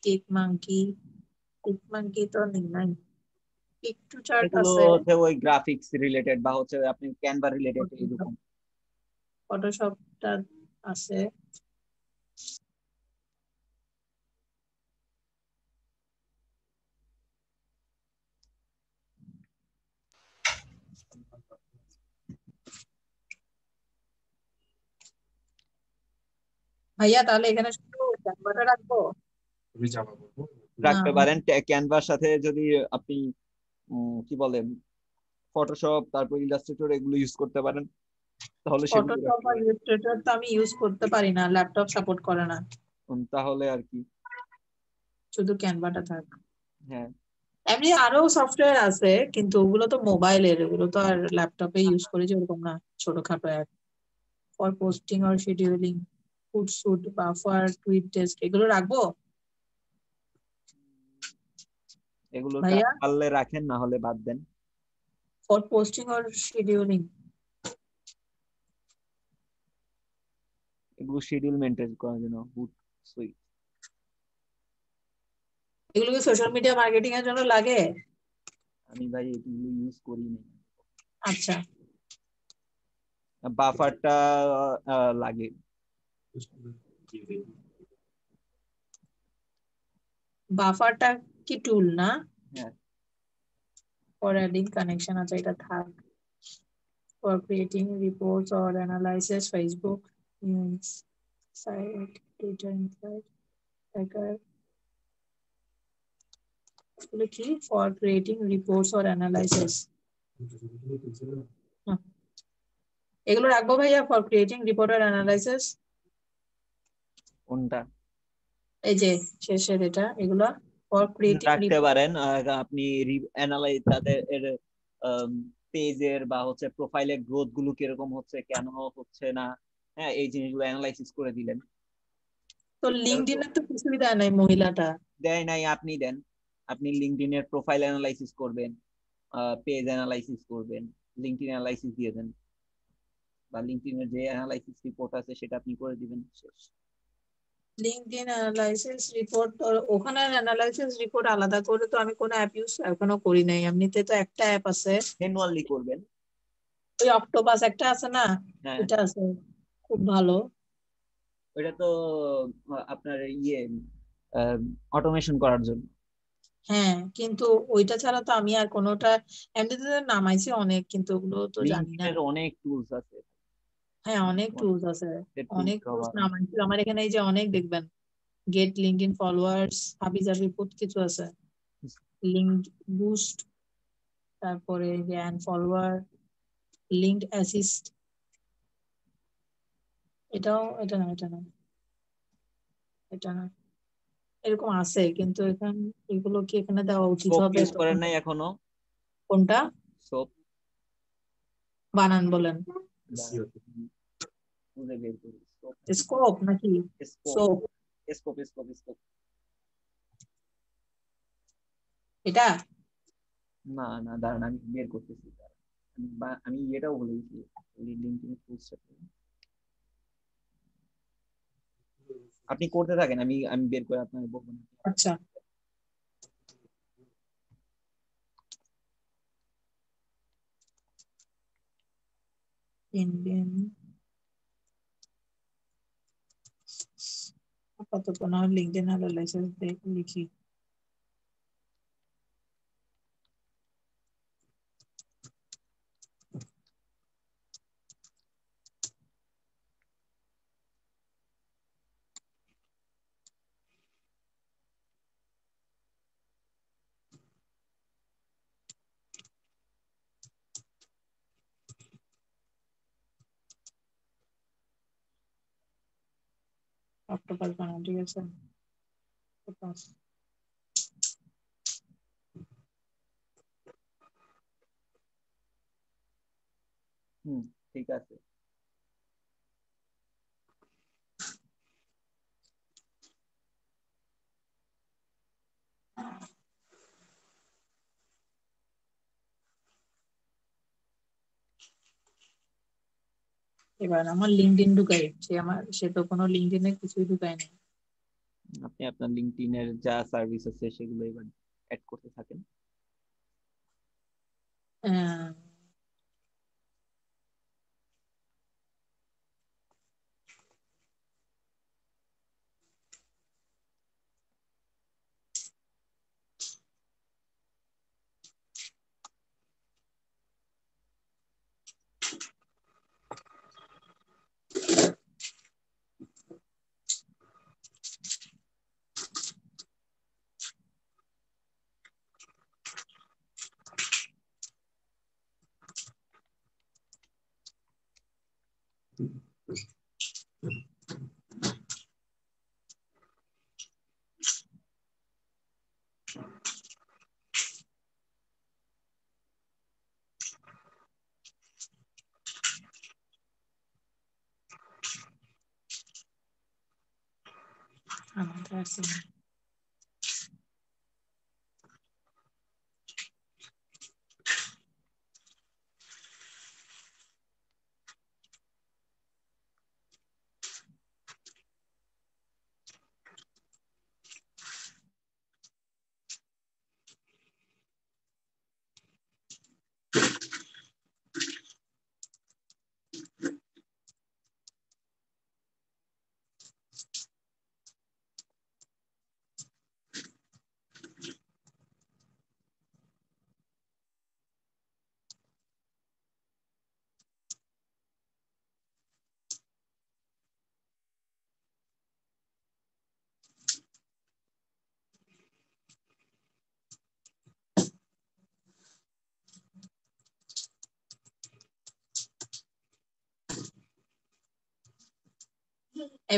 Tick monkey তো নাই। পিক টু চার্ট এগুলো আছে। হচ্ছে ওই গ্রাফিক্স রিলেটেড বা হচ্ছে আপনি ক্যানভা রিলেটেড এরকম। ফটোশপটা আছে। ভাইয়া তাহলে এখানে শুধু ক্যানভাটা রাখবো? না রাখতে পারেন। ক্যানভার সাথে যদি আপনি কি বলে ফটোশপ, তারপর ইলাস্ট্রেটর এগুলো ইউজ করতে পারেন, তাহলে সেগুলো ফটোশপ রাখতে আর পারেন। ইলাস্ট্রেটর তো আমি ইউজ করতে পারি না, ল্যাপটপ সাপোর্ট করে না। তাহলে আর কি, শুধু ক্যানভাটা থাক। হ্যাঁ। এমনি আরো সফটওয়্যার আছে কিন্তু ওগুলো তো মোবাইলের, ওগুলো তো আর ল্যাপটপে ইউজ করি যে ওরকম না, ছোটখাটো app. For posting or scheduling, Hootsuite, Buffer, tweet test, এগুলো রাখবো এগুলো ভাইয়া? পারলে রাখেন, না হলে বাদ দেন। ফর পোস্টিং অর শিডিউলিং, এগুলো শিডিউল মেনটেন করার জন্য ফুড সুইট। এগুলো কি সোশ্যাল মিডিয়া মার্কেটিং এর জন্য লাগে? আমি ভাই এগুলো ইউজ করি না। আচ্ছা, বাফারটা লাগে। বাফারটা কি টুল না? হ্যাঁ, ফর অ্যাডিং কানেকশন, আচ্ছা এটা থাক। For creating reports or analysis, Facebook site, Twitter insight, tracker, এগুলো কি? For creating reports or analysis, এগুলো রাখবো ভাইয়া? For creating report or analysis, কোনটা? এই যে শেষের এটা, এগুলো ফর ক্রিয়েটিং রাখতে পারেন। আপনি অ্যানালাইজ তাদের পেজের বা হচ্ছে প্রোফাইলের গ্রোথ গুলো কিরকম হচ্ছে, কেন হচ্ছে না, হ্যাঁ, এই জিনিসগুলো অ্যানালাইসিস করে দিলেন। তো লিঙ্কডইনে তো কিছুই দেয় নাই মহিলাটা। দেয় নাই, আপনি দেন। আপনি লিঙ্কডইনের প্রোফাইল অ্যানালাইসিস করবেন, পেজ অ্যানালাইসিস করবেন, লিঙ্কডইন অ্যানালাইসিস দিয়ে দেন, বা লিঙ্কডইনের যে অ্যানালাইসিস রিপোর্ট আছে সেটা আপনি করে দিবেন, শেষ। লিঙ্কডইন অ্যানালাইসিস রিপোর্ট, ওখানে অ্যানালাইসিস রিপোর্ট আলাদা করে তো আমি কোনো অ্যাপ ইউজ এখনো করি নাই। এমনিতে তো একটা অ্যাপ আছে, ম্যানুয়ালি করবেন। ওই অক্টোপাস একটা আছে না, হ্যাঁ, এটা আছে, খুব ভালো। ওইটা তো আপনার অটোমেশন করার জন্য। হ্যাঁ, কিন্তু ওইটা ছাড়া তো আমি আর কোনোটা, এমনিতে তো নামাইছি অনেক, কিন্তু ওগুলো তো জানি না। লিঙ্কডইনের অনেক টুলস আছে। হ্যাঁ, অনেক টুলস আছে, অনেক টুলস অনেক নামাইছি আমার এখানে, এই যে অনেক দেখবেন, গেট লিঙ্কডইন ফলোয়ার্স, হাবি জাবি বহুত কিছু আছে, লিঙ্ক বুস্ট, তারপরে গ্যান ফলোয়ার, লিঙ্কড অ্যাসিস্ট, এটা না, এটা না, এটা না, এরকম আছে, কিন্তু এগুলো কি এখানে দেওয়া উচিত সোপ হবে ইউজ করেন তখন? নাই এখনো? কোনটা সোপ বানান বলেন? খুঁজে বের করি। স্কোপ নাকি scope, soap? Scope, scope, scope. এটা না না, দাঁড়ান আমি বের করতেছি। আমি এটাও বলে দিচ্ছি, লিঙ্কডইন টুলসটা। আপনি করতে থাকেন, আমি আমি বের করে আপনাকে বলবো না। আচ্ছা, ইন্ডিয়ান আপাতত না, লিঙ্কডইন অ্যানালাইসিস লিখি। অক্টোপাস বানান, ঠিক আছে, অক্টোপাস। হুম, ঠিক আছে। এবার আমার লিঙ্কডইন ঢুকাই, সে তো কোনো লিঙ্কডইনে কিছুই ঢুকায় নাই। আপনি আপনার লিঙ্কডইনের যা সার্ভিস আছে সেগুলো এবার অ্যাড করতে থাকেন। আহ, আমাদের আছে না।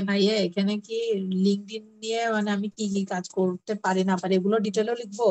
ভাইয়া এখানে কি লিঙ্কডইন নিয়ে মানে আমি কি কি কাজ করতে পারি না পারি এগুলো ডিটেলও লিখবো?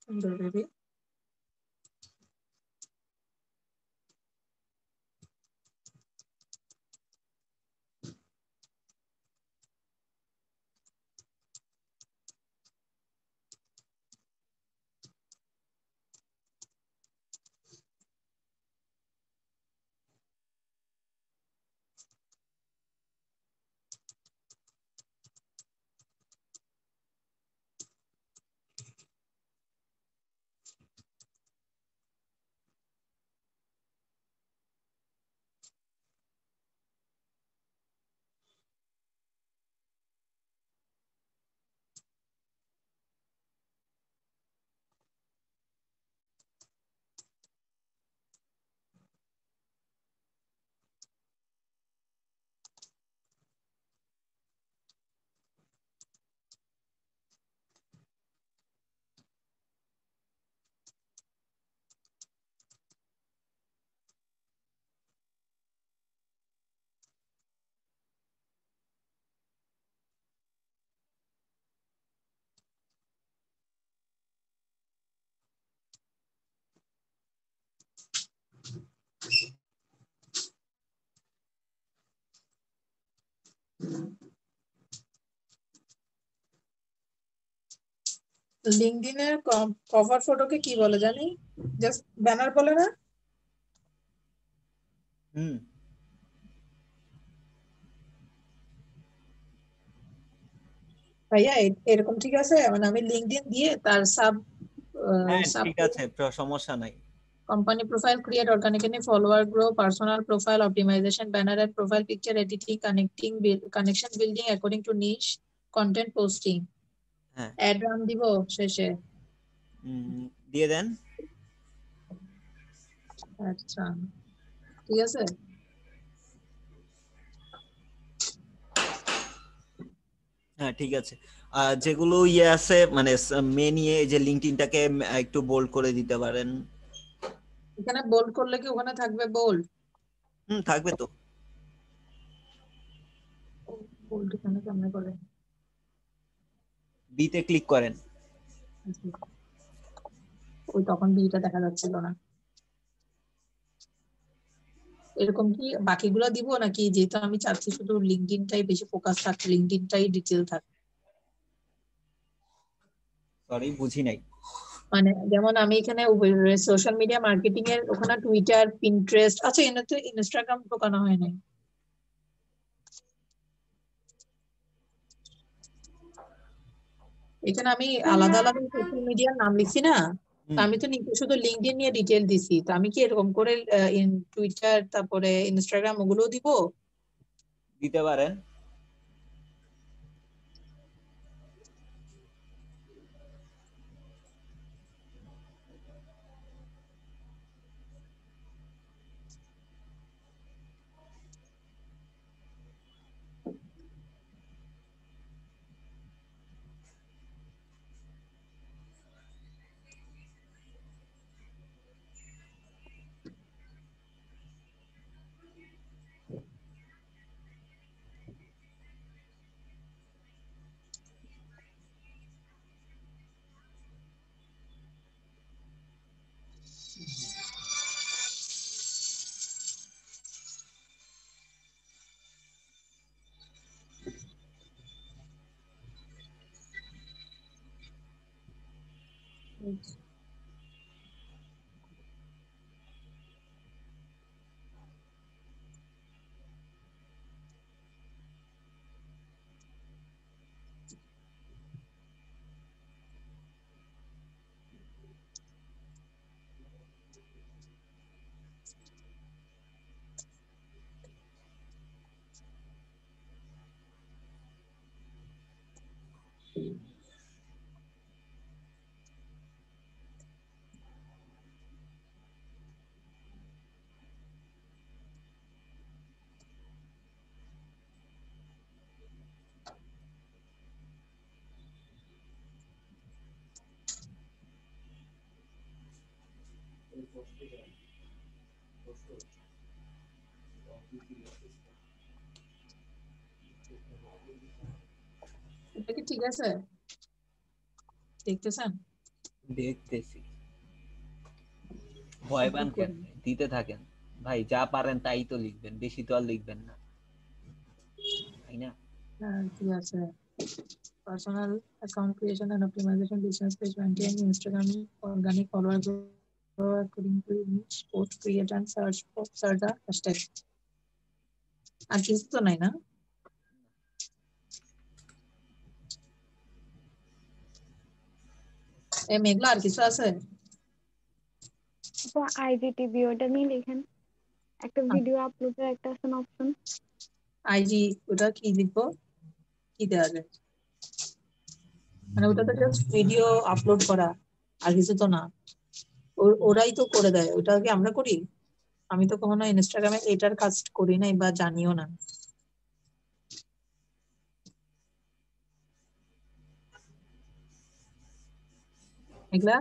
সুন্দর বেবি। লিঙ্কডইনের কভার ফটোকে কি বলে জানি? জাস্ট ব্যানার বলে না? হুম ভাইয়া এরকম ঠিক আছে? মানে আমি লিঙ্কডইন দিয়ে তার সাব হ্যাঁ সাব ঠিক আছে, সমস্যা নাই। company profile, create organically follower grow, personal profile optimization, banner and profile picture editing, connection building according to niche, content posting, হ্যাঁ ad run দিব শেষে। দিয়ে দেন। আচ্ছা ঠিক আছে। হ্যাঁ ঠিক আছে। যেগুলো ইয়ে আছে মানে মেন ইয়ে, যে লিঙ্কডইনটাকে একটু বোল্ড করে দিতে পারেন। এখানে বোল্ড করলে কি ওখানে থাকবে বোল্ড? থাকবে তো। বোল্ড এখানে কেমনে করে? বিতে ক্লিক করেন। ওই তখন বিটা দেখা যাচ্ছিল না। এরকম কি বাকিগুলো দিব নাকি? যেহেতু আমি চাচ্ছি শুধু লিঙ্কডইনটাই বেশি ফোকাস থাকছে, লিঙ্কডইনটাই ডিটেল থাক। সরি বুঝি নাই। মানে যেমন আমি এখানে সোশ্যাল মিডিয়া মার্কেটিং এর ওখানে টুইটার, পিন্টারেস্ট, আচ্ছা এখানে তো ইনস্টাগ্রাম ঢোকানো হয় নাই। এখানে আমি আলাদা আলাদা সোশ্যাল মিডিয়ার নাম লিখছি না, তো আমি তো নিচে শুধু লিঙ্কডইন নিয়ে ডিটেল দিছি, তো আমি কি এরকম করে টুইটার তারপরে ইনস্টাগ্রাম ওগুলো দিব? দিতে পারেন। এটা কি ঠিক আছে? দেখতেছেন? দেখতেছি। ভয় পান কেন? দিতে থাকেন ভাই, যা পারেন তাই তো লিখবেন, বেশি তো আর লিখবেন না, তাই না? হ্যাঁ ঠিক আছে। Personal account creation and optimization, business page maintain, Instagram organic follower grow according to niche, post create and search the hashtag। আর কিছু তো নাই না? মেঘলা আর কিছু আছে? আইজিটিভি ওটা নিয়ে লিখেন, একটা ভিডিও আপলোডের একটা আছে না অপশন, আইজি, ওটা কি লিখবো? কি দেওয়া যায়? মানে ওটা তো জাস্ট ভিডিও আপলোড করা, আর কিছু তো না। ওরাই তো করে দেয়, ওটা কি আমরা করি? আমি তো কখনো ইনস্টাগ্রামে এটার কাজ করি নাই বা জানিও না। মেঘলা,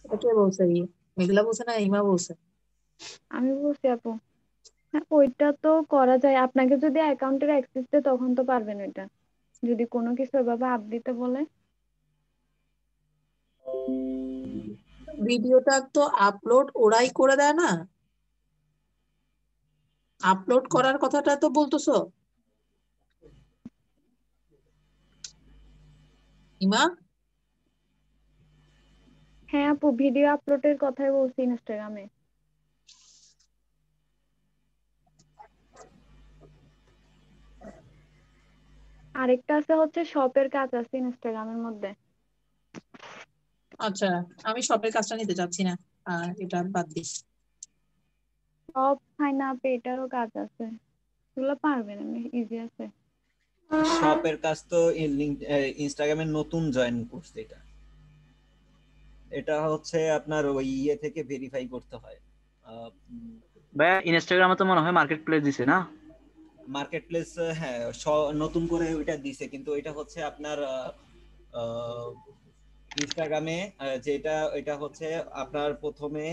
এটা কে বলছে? মেঘলা বলছে না ইমা বলছে? আমি বলছি আপু। হ্যাঁ ওইটা তো করা যায়, আপনাকে যদি অ্যাকাউন্টের অ্যাক্সেস দেয় তখন তো পারবেন ওইটা, যদি কোনো কিছু এভাবে আপ দিতে বলে। ভিডিওটা তো আপলোড ওরাই করে দেয় না? আপলোড করার কথাটা তো বলতেছো ইমা? হ্যাঁ আপু, ভিডিও আপলোডের কথাই বলছি ইনস্টাগ্রামে। আরেকটা আছে হচ্ছে শপের কাজ আছে ইনস্টাগ্রামের মধ্যে। আচ্ছা, আমি শপের কাজটা নিতে চাচ্ছি না, এটা বাদ দিস। শপ সাইন আপ এটারও কাজ আছে, এগুলো পারবেন, ইজি আছে। শপের কাজ তো ইনস্টাগ্রামে নতুন জয়েন করছে, এটা এটা হচ্ছে আপনার ওই ইয়ে থেকে ভেরিফাই করতে হয়। ভাইয়া ইনস্টাগ্রামে তো মনে হয় মার্কেট প্লেস দিছে না? মার্কেট প্লেস, হ্যাঁ নতুন করে ওইটা দিছে, কিন্তু এটা হচ্ছে আপনার ইনস্টাগ্রামে যেটা এটা হচ্ছে আপনার প্রথমে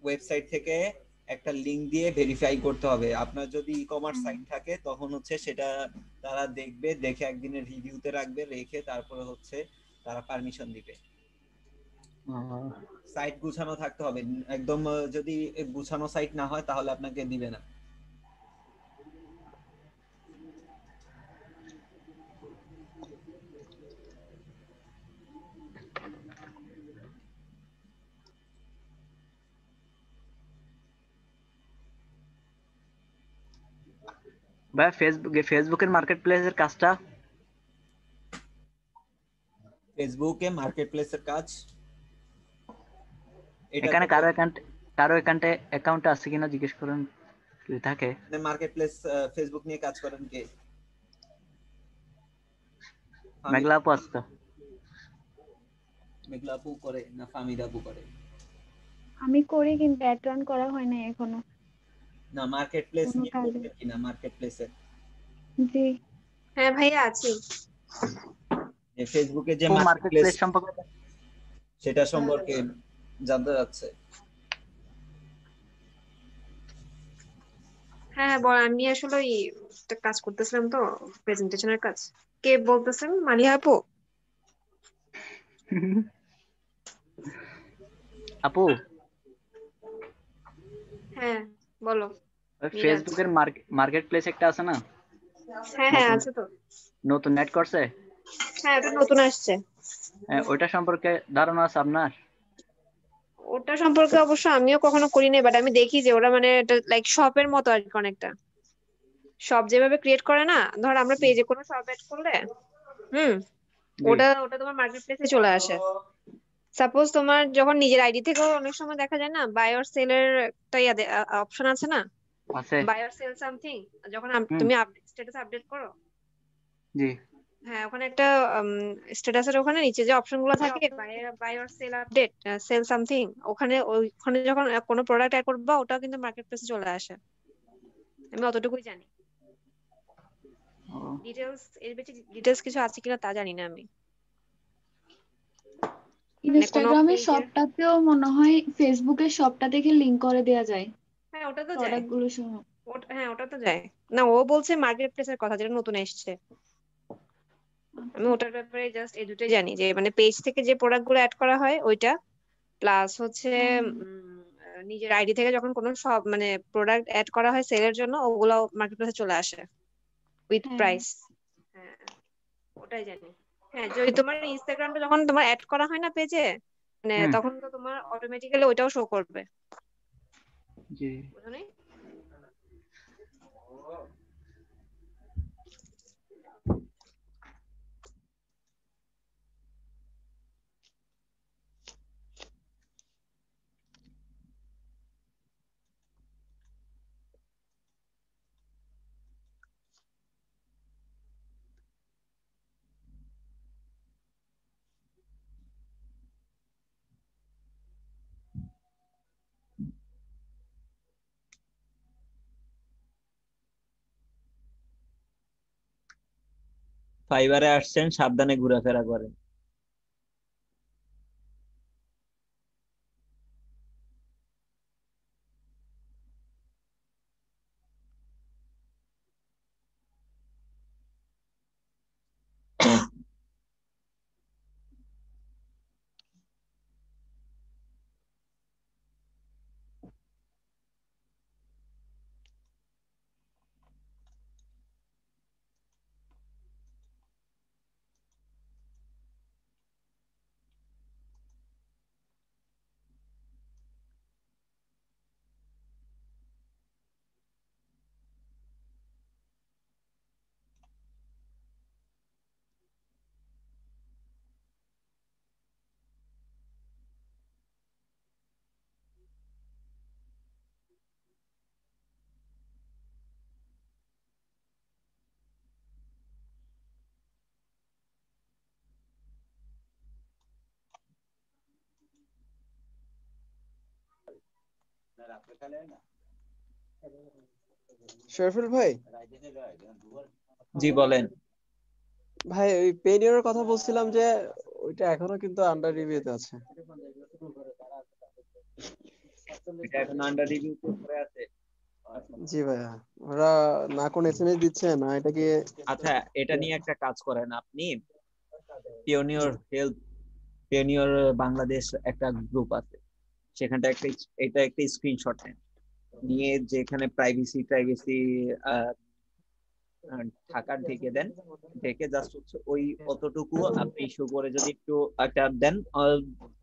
ওয়েবসাইট থেকে একটা লিংক দিয়ে ভেরিফাই করতে হবে। আপনার যদি ই কমার্স সাইট থাকে তখন হচ্ছে সেটা তারা দেখবে, দেখে একদিনের রিভিউতে রাখবে, রেখে তারপরে হচ্ছে তারা পারমিশন দিবে। সাইট গুছানো থাকতে হবে একদম, যদি গুছানো সাইট না হয় তাহলে আপনাকে দিবে না। ভাই ফেসবুকের মার্কেট প্লেসের কাজটা ফেসবুকে মার্কেট প্লেসের কাজ এটা এখানে তো কারো অ্যাকাউন্ট আছে কিনা জিজ্ঞেস করুন যদি থাকে। মার্কেট প্লেস ফেসবুক নিয়ে কাজ করেন কে? মেঘলা আপু আছে তো? মেঘলা আপু করে না ফামিদা আপু করে? আমি করি কিন্তু অ্যাড রান করা হয় না এখনো না মার্কেট প্লেস কোনো নিয়ে কাজে। করবেন কিনা মার্কেট প্লেসে জি হ্যাঁ ভাইয়া আছি। যে ফেসবুকে যে ও মার্কেট মার্কেট প্লেস প্লেস সম্পর্কে সেটা সম্পর্কে জানতে চাচ্ছে। হ্যাঁ হ্যাঁ বল, আমি আসলে ওই একটা কাজ করতেছিলাম তো, প্রেজেন্টেশনের কাজ। কে বলতেছেন? মালিহা আপু? আপু হ্যাঁ বলো। মিরাজ। ফেসবুকের মার্কেট প্লেস একটা আছে না হ্যাঁ হ্যাঁ নতুন আছে তো। নতুন নেট করছে? হ্যাঁ ওটা নতুন আসছে। ওইটা সম্পর্কে ধারণা আছে আপনার? ওটা সম্পর্কে অবশ্য আমিও কখনো করি নাই, বাট আমি দেখি যে ওরা মানে লাইক শপের মতো আর কি, অনেকটা শপ যেভাবে ক্রিয়েট করে না, ধর আমরা পেজে কোনো শপ এড করলে, হুম, জি ওটা ওটা তোমার মার্কেট প্লেসে চলে আসে। সাপোজ তোমার যখন নিজের আইডি থেকেও অনেক সময় দেখা যায় না, বাই অর সেলের একটা অপশন আছে না, আছে। বাই অর সেল সামথিং, যখন হুম তুমি স্ট্যাটাস আপডেট করো, জি হ্যাঁ ওখানে একটা স্ট্যাটাসের ওখানে নিচে যে অপশন গুলো থাকে, buy or sell update, sell something, ওখানে যখন কোনো প্রোডাক্ট অ্যাড করবা ওটাও কিন্তু মার্কেট প্লেসে চলে আসে। আমি অতটুকুই জানি। ও, এর বেশি ডিটেলস কিছু আছে কিনা তা জানি না আমি। মানে কোনো ইনস্টাগ্রামের পেজের, শপটাতেও মনে হয় ফেসবুকের শপটা থেকে লিংক করে দেওয়া যায় হ্যাঁ ওটা তো যায়। প্রোডাক্ট গুলো সহ। হ্যাঁ ওটা তো যায়। না ও বলছে মার্কেট প্লেসের কথা যেটা নতুন এসছে। আমি ওটার ব্যাপারে জাস্ট এই দুটোই জানি, যে মানে পেজ থেকে যে প্রোডাক্ট গুলো অ্যাড করা হয় ওইটা, প্লাস হচ্ছে নিজের আইডি থেকে যখন কোনো সব মানে প্রোডাক্ট অ্যাড করা হয় সেলের জন্য, ওগুলো মার্কেট প্লেসে চলে আসে উইথ হ্যাঁ প্রাইস। হ্যাঁ ওটাই জানি। হ্যাঁ যদি তোমার ইনস্টাগ্রামটা যখন তোমার অ্যাড করা হয় না পেজে, মানে হুম তখন তো তোমার অটোমেটিক্যালি ওইটাও শো করবে, জি। বুঝো নাই? ফাইবারে আসছেন, সাবধানে ঘোরাফেরা করেন। শরীফুল ভাই, জি বলেন। ভাই ওই পেনিয়রের কথা বলছিলাম যে ওইটা এখনো কিন্তু আন্ডার রিভিউতে আছে। এটা এখন আন্ডার রিভিউ করে আছে। জি ভাইয়া, ওরা না কোন এসএমএস দিচ্ছে না, এটা কি? আচ্ছা এটা নিয়ে একটা কাজ করেন আপনি, জি পিওনিয়র বাংলাদেশ একটা গ্রুপ আছে, সেখানটা এটা একটা স্ক্রিনশট নেন, নিয়ে যেখানে প্রাইভেসি থাকার ঢেকে দেন, ঢেকে জাস্ট হচ্ছে ওই অতটুকু আপনি ইস্যু করে যদি একটু একটা দেন,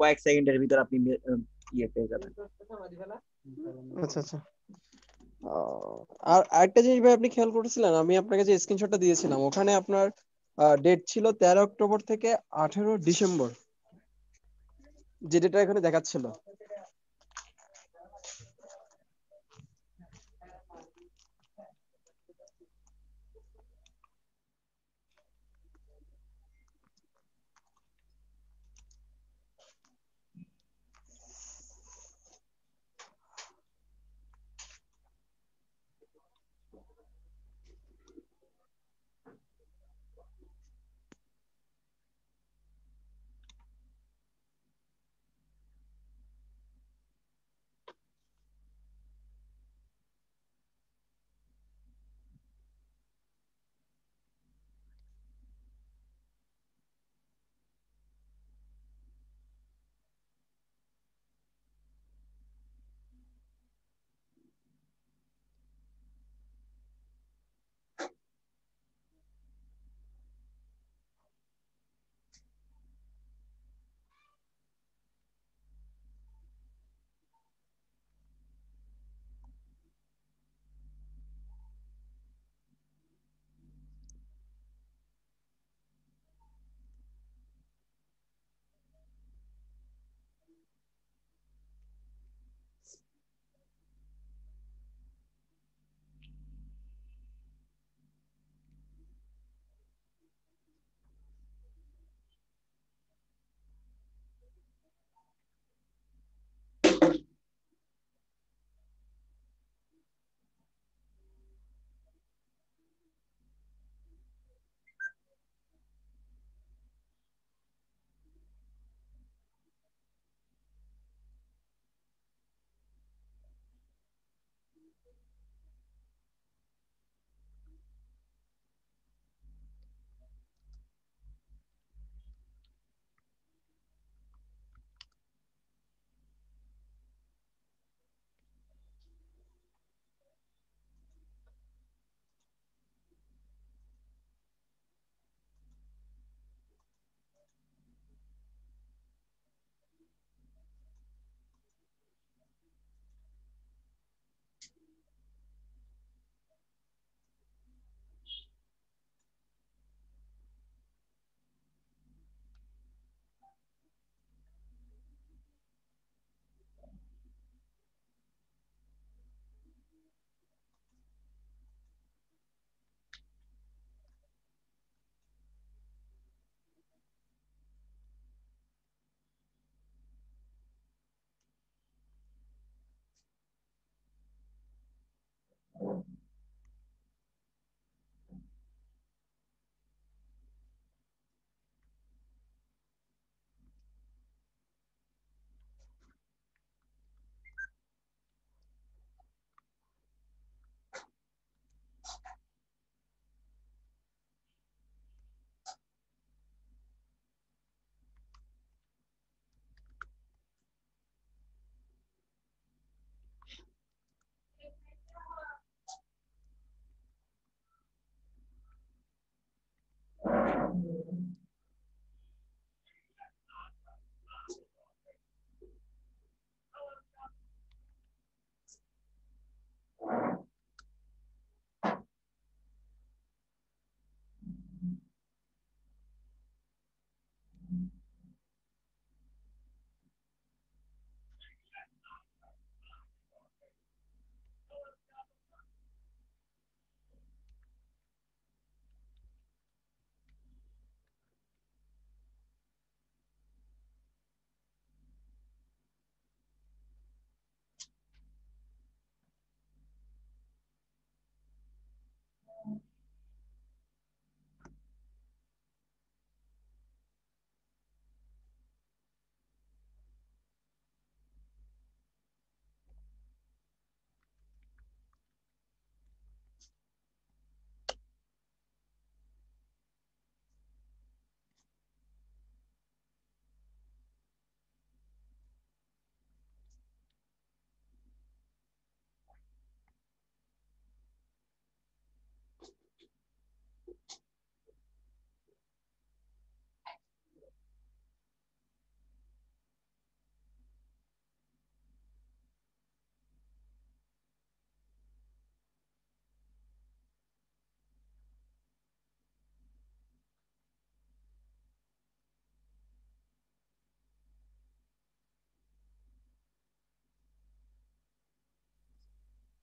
কয়েক সেকেন্ডের ভিতর আপনি ইয়ে পেয়ে যাবেন। আচ্ছা আচ্ছা, আর আরেকটা জিনিস ভাই আপনি খেয়াল করেছিলেন, আমি আপনাকে যে স্ক্রিনশটটা দিয়েছিলাম ওখানে আপনার ডেট ছিল 13 অক্টোবর থেকে 18 ডিসেম্বর, যে ডেটটা এখানে দেখাচ্ছিল।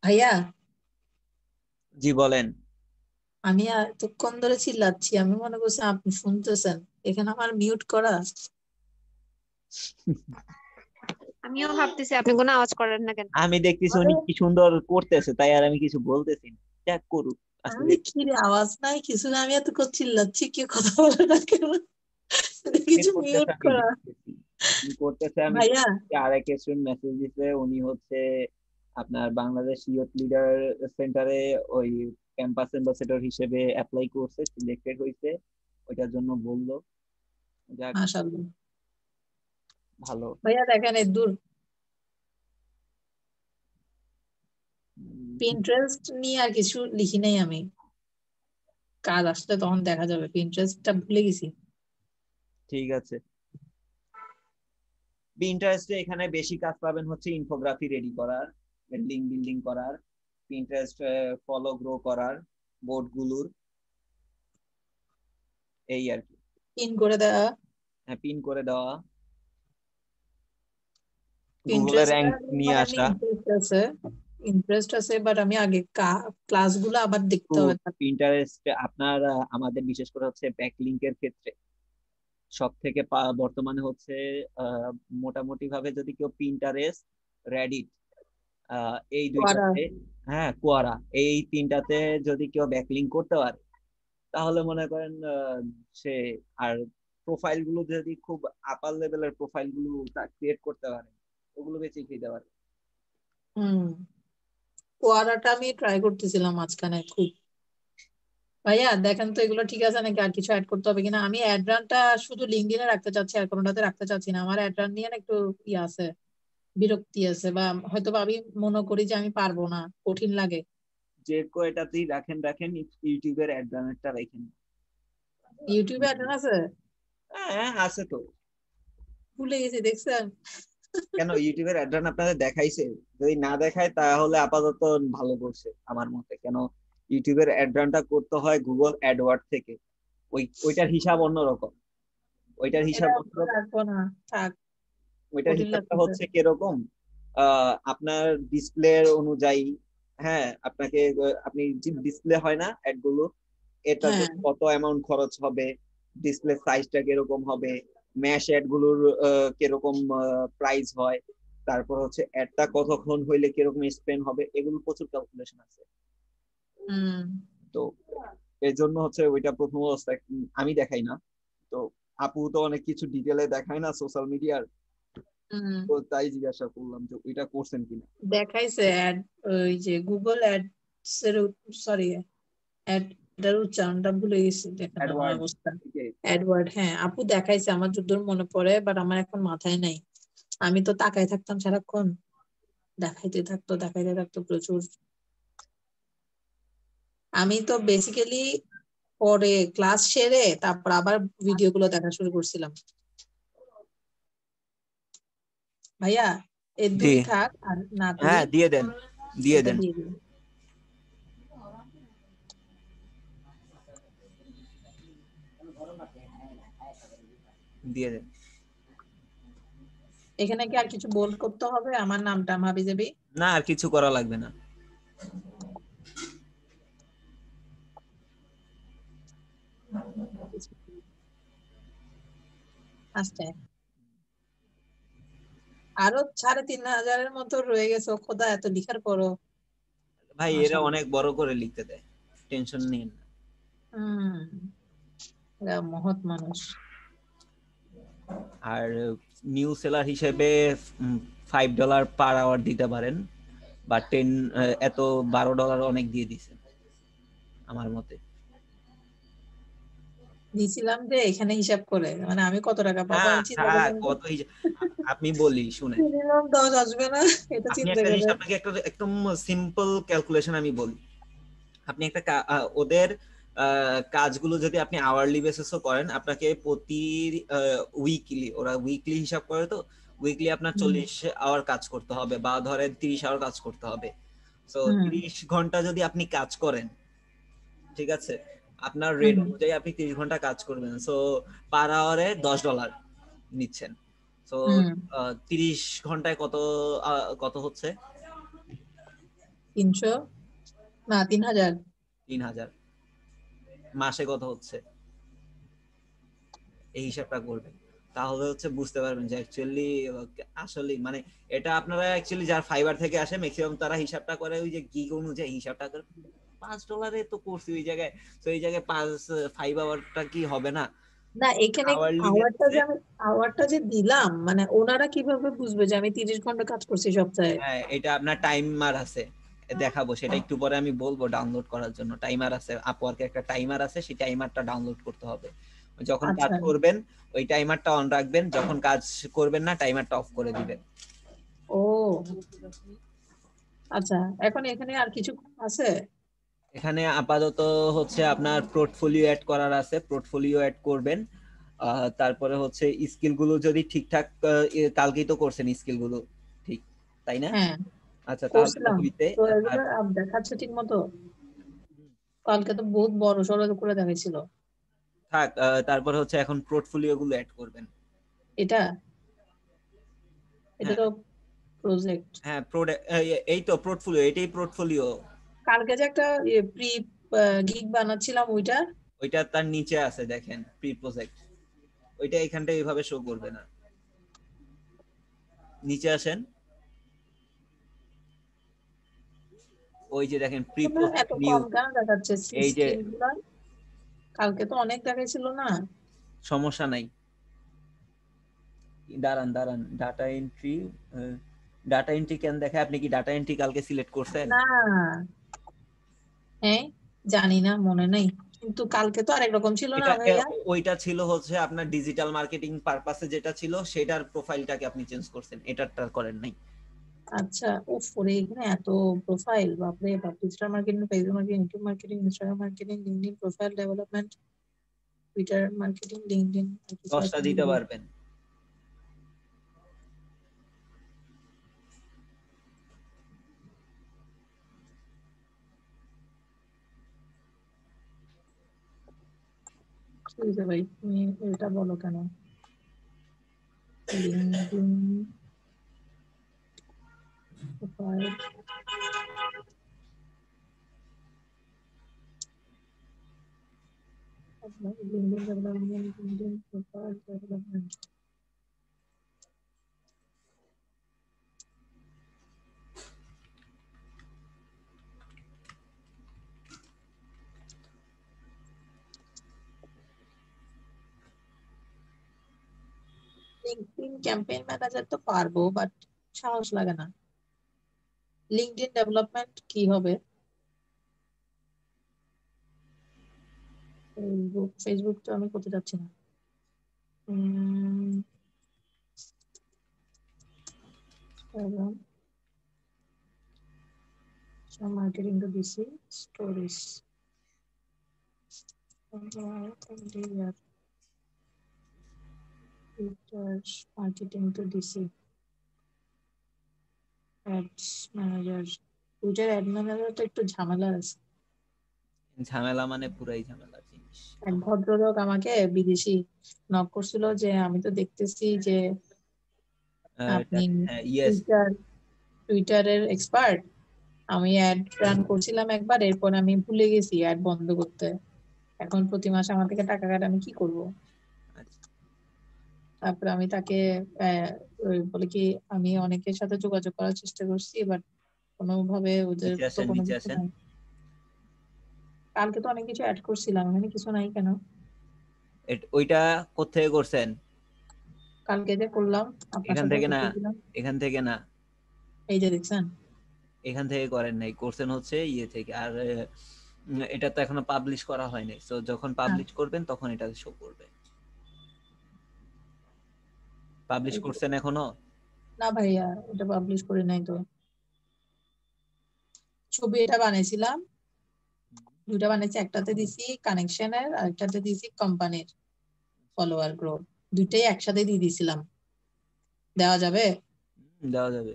ভাইয়া জি বলেন। আমি এতক্ষণ ধরে চিল্লাচ্ছি, আমি মনে করছি আপনি শুনতেছেন, এখানে আমার মিউট করা। আমিও ভাবতেছি আপনি কোনো আওয়াজ করেন না কেন। আমি দেখতেছি আরে উনি কি সুন্দর করতেছে, তাই আর আমি কিছু বলতেছি না। যাক করুক আসলে। আমি কি রে, আওয়াজ নাই কিছু না, আমি এতক্ষণ চিল্লাচ্ছি, কি কথা বলে না কেন, কিছু করতেছে মিউট আমি করা। দেখতেছি, কি করতেছে আমি ভাইয়া দেখতেছি। আরেক স্টুডেন্ট মেসেজ দিছে, উনি হচ্ছে আপনার বাংলাদেশ ইয়ুথ লিডার সেন্টারে ওই ক্যাম্পাস অ্যাম্বাসেডর হিসেবে অ্যাপ্লাই করছে, সিলেক্টেড হয়েছে, ওইটার জন্য বললো। যাক মাশাআল্লাহ। ভালো। ভাইয়া দেখেন এই দূর উম, পিন্টারেস্ট নিয়ে আর কিছু লিখি নাই আমি, কাজ আসলে তখন দেখা যাবে, পিন্টারেস্টটা ভুলে গেছি। ঠিক আছে। পিন্টারেস্টে এখানে বেশি কাজ পাবেন হচ্ছে ইনফোগ্রাফি রেডি করার, লিঙ্ক বিল্ডিং করার, পিন্টারেস্ট ফলো গ্রো করার, বোর্ড গুলোর, এই আর কি। পিন করে দেওয়া। পিন করে দেওয়া, গুগলে পিন্টারেস্টটা র্যাঙ্ক নিয়ে মানে আমি আসা। ইন্টারেস্ট আছে, বাট আমি আগে ক্লাসগুলো আবার দেখতে হবে। পিন্টারেস্ট আপনার আমাদের বিশেষ করে হচ্ছে ব্যাকলিংকের ক্ষেত্রে সব থেকে বর্তমানে হচ্ছে মোটামুটি ভাবে যদি কেউ পিন্টারেস্ট, রেডিট, এই করা। দুইটাতে, হ্যাঁ কোয়ারা, এই তিনটাতে যদি কেউ ব্যাকলিং করতে পারে তাহলে মনে করেন সে, আর প্রোফাইল গুলো যদি খুব আপার লেভেলের প্রোফাইল গুলো ক্রিয়েট করতে পারে, ওগুলো বেশি খেতে পারে। হুম, কোয়ারাটা আমি ট্রাই করতেছিলাম মাঝখানে খুব। ভাইয়া দেখেন তো এগুলো ঠিক আছে নাকি আর কিছু অ্যাড করতে হবে কিনা। আমি অ্যাড রানটা শুধু লিঙ্কডইনে রাখতে চাচ্ছি, আর কোনোটাতে রাখতে চাচ্ছি না। আমার অ্যাড রান নিয়ে না একটু ইয়ে আছে, বিরক্তি আছে, বা হয়তো বা আমি মনে করি যে আমি পারবো না, কঠিন লাগে। যে কয়টাতেই রাখেন রাখেন, ইউটিউবের অ্যাডভান্সটা রাখেন। ইউটিউবে অ্যাড রান আছে? হ্যাঁ আছে তো। ভুলে গেছি, দেখছেন। কেন ইউটিউবের অ্যাডভান্স আপনাদের দেখাইছে? যদি না দেখায় তাহলে আপাতত ভালো করছে আমার মতে। কেন ইউটিউবের অ্যাডভান্সটা করতে হয় গুগল অ্যাডওয়ার্ড থেকে, ওইটার হিসাব অন্যরকম। ওইটার হিসাব এটা অন্যরকম। রাখবো না, থাক, ওইটার কঠিন হিসাবটা লাগতেছে। হচ্ছে কিরকম, আপনার ডিসপ্লে অনুযায়ী, হ্যাঁ আপনাকে আপনি যে ডিসপ্লে হয় না অ্যাড গুলো, এটার হ্যাঁ। জন্য কত অ্যামাউন্ট খরচ হবে, ডিসপ্লে সাইজটা কিরকম হবে, ম্যাশ অ্যাড গুলোর কিরকম প্রাইস হয়, তারপর হচ্ছে অ্যাডটা কতক্ষণ হইলে কিরকম স্পেন্ড হবে, এগুলো প্রচুর ক্যালকুলেশন আছে। হুম। তো এর জন্য হচ্ছে ওইটা প্রথম অবস্থায় আমি দেখাই না। তো আপু তো অনেক কিছু ডিটেলে দেখায় না সোশ্যাল মিডিয়ার, হুম। তো তাই জিজ্ঞাসা করলাম যে ওইটা করছেন কিনা। দেখাইছে অ্যাড, ওই যে গুগল অ্যাডস এর, সরি অ্যাড, এটার উচ্চারণটা ভুলে গেছি, দেখেন আমার অ্যাডওয়ার্ড, অবস্থা। অ্যাডওয়ার্ড, হ্যাঁ আপু দেখাইছে, আমার যদ্দূর মনে পড়ে, বাট আমার এখন মাথায় নাই। আমি তো তাকাই থাকতাম সারাক্ষণ, দেখাইতে থাকতো প্রচুর। আমি তো বেসিক্যালি পরে ক্লাস সেরে তারপর আবার ভিডিও গুলো দেখা শুরু করছিলাম। ভাইয়া এই জি 2 থাক, আর না করি, হ্যাঁ দিয়ে দেন, দিয়ে এটা দেন, দিয়ে দিই। দিয়ে দেন। এখানে কি আর কিছু বোল্ড করতে হবে আমার নামটা হাবিজাবি? না আর কিছু করা লাগবে না। আচ্ছা, আরো 3500 মতো রয়ে গেছে, ও খোদা এত লিখার পরও। ভাই এরা মাশাআল্লাহ। অনেক বড় করে লিখতে দেয়, টেনশন নিন না। হম, এরা মহৎ মানুষ। আর নিউ সেলার হিসেবে $5 পার আওয়ার দিতে পারেন, বা 10, এত $12 অনেক দিয়ে দিছেন আমার মতে। দিছিলাম যে এখানে হিসাব করে, মানে আমি কত টাকা পাবো হ্যাঁ আমি চিন্তা হ্যাঁ করলাম, কত হিসাব, আপনি বলি শুনেন। মিনিমাম 10 আসবে না, এটা আপনি চিন্তা একটা জিনিস, করে। আপনাকে একটা একদম সিম্পল ক্যালকুলেশন আমি বলি। আপনি একটা ওদের কাজগুলো যদি আপনি আওয়ারলি বেসিসও করেন, আপনাকে প্রতি উইকলি, ওরা উইকলি হিসাব করে, তো উইকলি আপনার 40 আওয়ার কাজ করতে হবে, বা ধরেন 30 আওয়ার কাজ করতে হবে। সো 30 ঘন্টা যদি আপনি কাজ করেন, ঠিক আছে, আপনার রেট অনুযায়ী আপনি 30 ঘন্টা কাজ করবেন, সো পার আওয়ারে $10 নিচ্ছেন। সো 30 ঘন্টায় কত কত হচ্ছে? 300 না 3000 3000 মাসে কত হচ্ছে এই হিসাবটা করবেন, তাহলে হচ্ছে বুঝতে পারবেন যে অ্যাকচুয়ালি আসলে মানে এটা আপনারা অ্যাকচুয়ালি যার ফাইবার থেকে আসে ম্যাক্সিমাম তারা হিসাবটা করে ওই যে গিগ অনুযায়ী হিসাবটা করে $5 তো করছি ওই জায়গায়, তো এই জায়গায় 5 আওয়ারটা কি হবে না না এখানে আওয়ারলি আওয়ারটা যে দিলাম মানে ওনারা কিভাবে বুঝবে যে আমি 30 ঘন্টা কাজ করছি সপ্তাহে? হ্যাঁ এটা আপনার টাইমার আছে, দেখাবো সেটা একটু পরে আমি বলবো ডাউনলোড করার জন্য। টাইমার আছে, আপওয়ার্কে একটা টাইমার আছে, সেই টাইমারটা ডাউনলোড করতে হবে। যখন কাজ আচ্ছা করবেন ওই টাইমারটা অন রাখবেন, যখন কাজ করবেন না টাইমারটা অফ করে দিবেন। ও আচ্ছা, এখন এখানে আর কিছু আছে? এখানে আপাতত হচ্ছে আপনার পোর্টফোলিও অ্যাড করার আছে, পোর্টফোলিও অ্যাড করবেন। তারপরে হচ্ছে স্কিল গুলো যদি ঠিকঠাক কালকেই তো করছেন স্কিল গুলো ঠিক তাই না? হ্যাঁ আচ্ছা তাহলে তো করছিলাম, হইতে তো এগুলো দেখাচ্ছে ঠিক মতো? কালকে তো বহুত বড় সড়ো করে দেখাইছিল। থাক, তারপরে হচ্ছে এখন পোর্টফোলিও গুলো অ্যাড করবেন। এটা হ্যাঁ তো প্রজেক্ট। হ্যাঁ এই তো পোর্টফোলিও, এটাই পোর্টফোলিও। কালকে যে একটা প্রি গিগ বানাচ্ছিলাম ওইটা তার নিচে আছে দেখেন, প্রি প্রজেক্ট, ওইটা এখানটা এইভাবে শো করবে না। নিচে আসেন, ওই যে দেখেন প্রি এত প্রজেক্ট নিউ, কম কেন দেখাচ্ছে এই যে স্কিলগুলো? কালকে তো অনেক দেখাইছিল না? সমস্যা নাই, দাঁড়ান ডাটা এন্ট্রি কেন দেখায়? আপনি কি ডাটা এন্ট্রি কালকে সিলেক্ট করছেন? না হ্যাঁ জানি না, মনে নাই, কিন্তু কালকে তো আরেক রকম ছিল না ভাইয়া? ওইটা ছিল হচ্ছে আপনার ডিজিটাল মার্কেটিং পারপাসে যেটা ছিল সেটার প্রোফাইলটাকে আপনি চেঞ্জ করছেন, এটারটা করেন নাই। আচ্ছা উফ ওরে এখানে এত প্রোফাইল, বাপরে বাপ! Digital marketing, Facebook marketing, YouTube marketing, Instagram marketing, LinkedIn profile development, Twitter marketing, LinkedIn 10টা দিতে পারবেন। ঠিক আছে ভাই, তুমি এটা বলো কেন? LinkedIn profile LinkedIn development, LinkedIn profile development. LinkedIn campaign manager তো পারবো, বাট সাহস লাগে না। লিংকডইন ডেভেলপমেন্ট কি হবে? ফেসবুক তো আমি করতে যাচ্ছি না। Marketing two DC stories, marketing two DC ads manager. Twitter add manager তো একটু ঝামেলা আছে। ঝামেলা মানে পুরাই ঝামেলা জিনিস। এক ভদ্রলোক আমাকে বিদেশি নক করছিল যে আমি তো দেখতেছি যে আপনি টুইটারের এক্সপার্ট, আমি অ্যাড রান করছিলাম একবার, এরপর আমি ভুলে গেছি অ্যাড বন্ধ করতে, এখন প্রতি মাসে আমার থেকে টাকা কাটে, আমি কি করব? তারপরে আমি তাকে বলে কি আমি অনেকের সাথে যোগাযোগ করার চেষ্টা করছি, বাট কোনোভাবে ওদের তো কোনো কিছু নাই। কালকে তো অনেক কিছু অ্যাড করছিলাম, এখানে কিছু নাই কেন? ওইটা কোথায় করছেন? কালকে যে করলাম আপনার এখান সাথে থেকে না, এখান থেকে না, এই যে দেখছেন এখান থেকে করেন নাই, করছেন হচ্ছে ইয়ে থেকে। আর এটা তো এখনো পাবলিশ করা হয়নি, সো যখন পাবলিশ করবেন তখন এটা শো করবে। পাবলিশ করছেন এখনো? না ভাইয়া এটা পাবলিশ করি নাই তো। ছবি এটা বানাইছিলাম, দুটো বানাইছি, একটাতে দিছি কানেকশনের আর একটাতে দিছি কোম্পানির ফলোয়ার গ্রো, দুইটাই একসাথে দিয়ে দিছিলাম। দেওয়া যাবে? দেওয়া যাবে।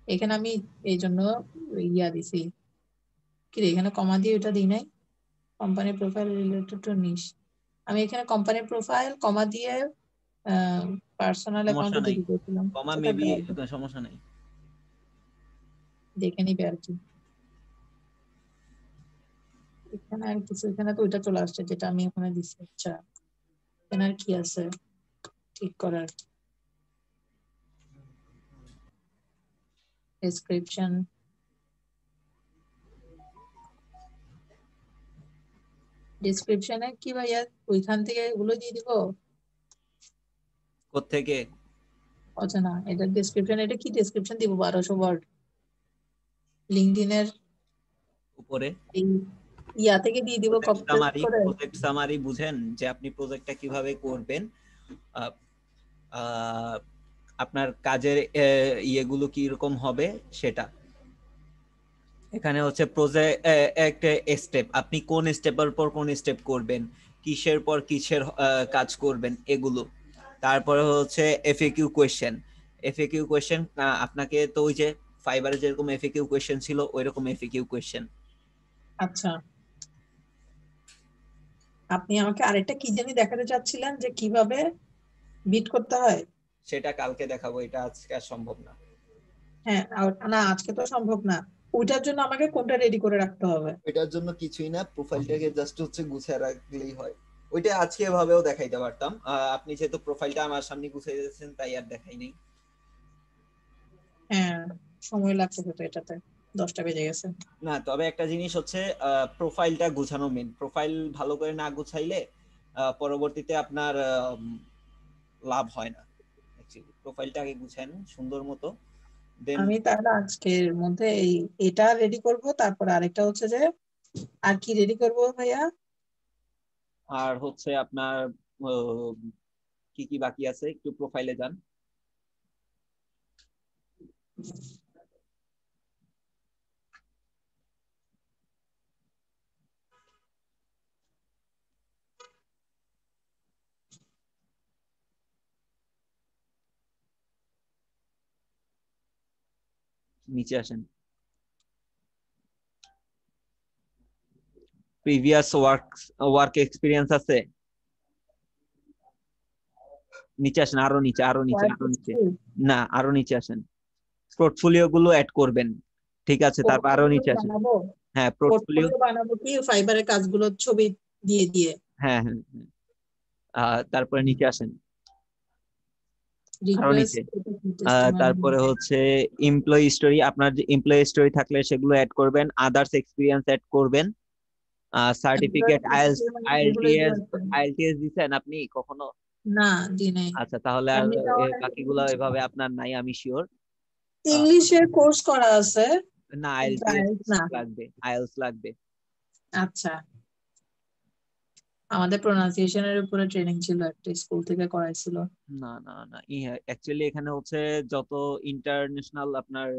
এখানে আমি এই জন্য ইয়া দিছি কি রে, এখানে কমা দিয়ে ওটা দিই নাই, কোম্পানি প্রোফাইল রিলেটেড টু নিশ। আমি এখানে কোম্পানি প্রোফাইল কমা দিয়ে পার্সোনাল অ্যাকাউন্টে দিয়ে দিয়েছিলাম। কমা মেবি সমস্যা নাই, দেখে নিবে আর কি। এখানে আর কিছু, এখানে তো ওইটা চলে আসছে যেটা আমি ওখানে দিচ্ছি। আচ্ছা এখানে আর কি আছে ঠিক করার? ডেসক্রিপশন, ডেসক্রিপশনে কি ভাইয়া ওইখান থেকে এগুলো দিয়ে দিব? কোত্থেকে? আচ্ছা না, এটা ডেসক্রিপশন, এটা কি ডেসক্রিপশন দিব? 1200 ওয়ার্ড লিঙ্কডইনের উপরে এই ইয়া থেকে দিয়ে দিব, কপি পেস্ট করে। প্রজেক্ট সামারি বুঝেন যে আপনি প্রজেক্টটা কিভাবে করবেন, আহ, আহ, আপনার কাজের ইয়েগুলো কি রকম হবে সেটা। এখানে হচ্ছে প্রজেক্ট একটা স্টেপ, আপনি কোন স্টেপের পর কোন স্টেপ করবেন, কিসের পর কিসের কাজ করবেন এগুলো। তারপরে হচ্ছে এফএকিউ কোয়েশ্চেন। এফএকিউ কোয়েশ্চেন আপনাকে তো ওই যে ফাইবারে যেরকম এফএকিউ কোয়েশ্চেন ছিল ওইরকম এফএকিউ কোয়েশ্চেন। আচ্ছা আপনি আমাকে আরেকটা কি জানি দেখাতে চাচ্ছিলেন যে কিভাবে বিট করতে হয়? সেটা কালকে দেখাবো, এটা আজকে আর সম্ভব না। হ্যাঁ না আজকে তো সম্ভব না। ওইটার জন্য আমাকে কোনটা রেডি করে রাখতে হবে? এটার জন্য কিছুই না, প্রোফাইলটাকে জাস্ট হচ্ছে গুছিয়ে রাখলেই হয়। ওইটা আজকে এভাবেও দেখাইতে পারতাম, আপনি যেহেতু প্রোফাইলটা আমার সামনে গুছিয়ে দিয়েছেন তাই আর দেখাই নেই। হ্যাঁ সময় লাগছে তো এটাতে, 10টা বেজে গেছে। না তবে একটা জিনিস হচ্ছে প্রোফাইলটা গুছানো মেন। প্রোফাইল ভালো করে না গুছাইলে পরবর্তীতে আপনার লাভ হয় না। অ্যাকচুয়ালি প্রোফাইলটা আগে গুছান সুন্দর মতো, দেন আমি তাহলে আজকের মধ্যে এটা রেডি করব, তারপর আরেকটা হচ্ছে যে আর কি রেডি করব ভাইয়া? আর হচ্ছে আপনার কি কি বাকি আছে একটু প্রোফাইলে যান। নিচে আসেন, প্রিভিয়াস ওয়ার্ক এক্সপিরিয়েন্স আছে? নিচে আসেন, আরো নিচে, আরো নিচে, আরো নিচে, না আরো নিচে আসেন। পোর্টফোলিও গুলো অ্যাড করবেন, ঠিক আছে, তারপর আরো নিচে আসেন। বানাবো? হ্যাঁ পোর্টফোলিও, পোর্টফোলিও বানাবো কি ফাইবারের কাজগুলো ছবি দিয়ে দিয়ে? হ্যাঁ হ্যাঁ তারপরে নিচে আসেন, আরো রিকোয়েস্ট, নিচে। তারপরে হচ্ছে এমপ্লয়ি স্টোরি, আপনার যে এমপ্লয়ি স্টোরি থাকলে সেগুলো অ্যাড করবেন, আদার্স এক্সপিরিয়েন্স অ্যাড করবেন, সার্টিফিকেট আইএলটিএস দিছেন আপনি কখনো? না দি নাই। আচ্ছা তাহলে আর এমনিতে আমার বাকিগুলো এভাবে আপনার নাই আমি শিওর। ইংলিশের কোর্স করা আছে, না কিন্তু আইএলটিএস IELTS না। লাগবে, আইএলটিএস লাগবে। আচ্ছা আমাদের প্রোনাউন্সিয়েশনের উপরে ট্রেনিং ছিল, একটা স্কুল থেকে করাইছিল। না না না অ্যাকচুয়ালি এখানে হচ্ছে যত ইন্টারন্যাশনাল আপনার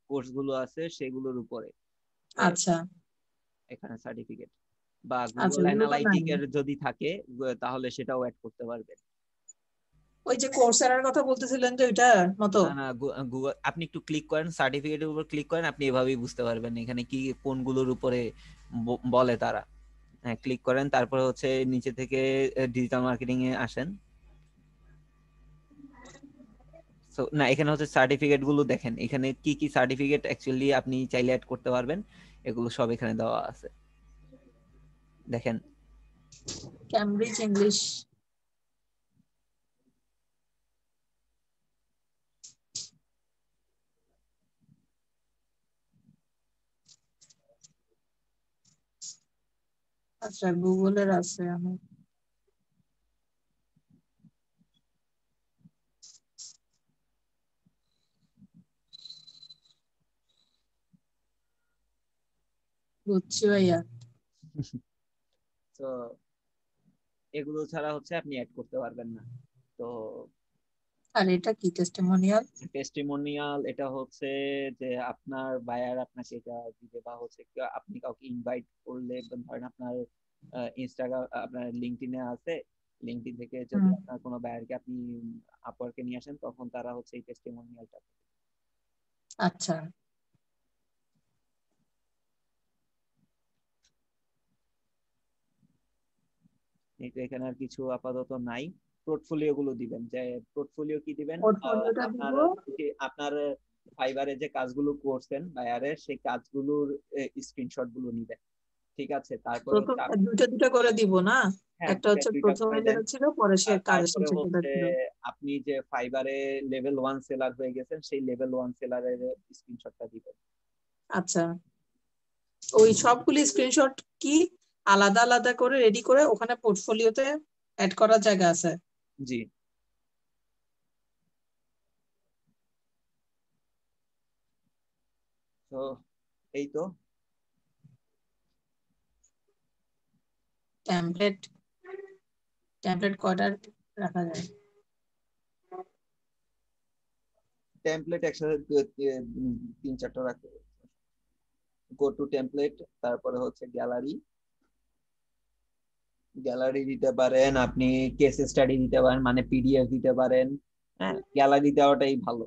কোর্স গুলো আছে সেগুলোর উপরে আচ্ছা এখানে সার্টিফিকেট বা আচ্ছা গুগল ওগুলো তো নাই। অ্যানালাইটিক এর যদি থাকে তাহলে সেটাও অ্যাড করতে পারবেন। ওই যে কোর্সেরার কথা বলতেছিলেন যে ওইটার মতো? না না গুগল, আপনি একটু ক্লিক করেন, সার্টিফিকেটের উপর ক্লিক করেন, আপনি এভাবেই বুঝতে পারবেন এখানে কি কোনগুলোর উপরে বলে তারা। হ্যাঁ ক্লিক করেন, তারপরে হচ্ছে নিচে থেকে ডিজিটাল মার্কেটিং এ আসেন। না এখানে হচ্ছে সার্টিফিকেট গুলো দেখেন, এখানে কি কি সার্টিফিকেট অ্যাকচুয়ালি আপনি চাইলে অ্যাড করতে পারবেন, এগুলো সব এখানে দেওয়া আছে দেখেন। ক্যামব্রিজ ইংলিশ, আচ্ছা গুগলের আছে। আমি বুঝছি ভাইয়া। তো এগুলো ছাড়া হচ্ছে আপনি অ্যাড করতে পারবেন না। তো আর এটা কি টেস্টিমোনিয়াল? টেস্টিমোনিয়াল এটা হচ্ছে যে আপনার বায়ার আপনাকে এটা দিবে, বা হচ্ছে আপনি কাউকে ইনভাইট করলে, ধরেন আপনার ইনস্টাগ্রাম আপনার লিঙ্কডইনে আছে, লিঙ্কডইন থেকে যদি আপনার কোনো বায়ারকে আপনি আপওয়ার্কে নিয়ে আসেন তখন তারা হচ্ছে এই টেস্টিমোনিয়ালটা। আচ্ছা এখানে আর কিছু আপাতত নাই। পোর্টফোলিও গুলো দিবেন, যে পোর্টফোলিও কি দিবেন, পোর্টফোলিওটা আপনার দিব। আপনার ফাইবারে যে কাজগুলো করছেন বায়ারের সেই কাজগুলোর স্ক্রিনশট গুলো নিবেন, ঠিক আছে, তারপরে প্রথম হচ্ছে দুইটা দুইটা করে দিব না, হ্যাঁ একটা হচ্ছে দুইটা প্রথমে করে দেন। যেটা ছিল পরে সে আর কাজের তারপরে শেষে যেটা হচ্ছে ছিল। আপনি যে ফাইবারে লেভেল 1 সেলার হয়ে গেছেন, সেই লেভেল 1 সেলারের স্ক্রিনশটটা দিবেন। আচ্ছা, ওই সবগুলি স্ক্রিনশট কি আলাদা আলাদা করে রেডি করে ওখানে পোর্টফোলিওতে অ্যাড করার জায়গা আছে? জি। তো এই তো টেমপ্লেট টেমপ্লেট কয়টা রাখা যায়? টেমপ্লেট একসাথে 3-4টা রাখতে। গো টু টেমপ্লেট, তারপরে হচ্ছে গ্যালারি দিতে পারেন আপনি, কেস স্টাডি দিতে পারেন, মানে পিডিএফ দিতে পারেন। হ্যাঁ, গ্যালারি দেওয়াটাই ভালো।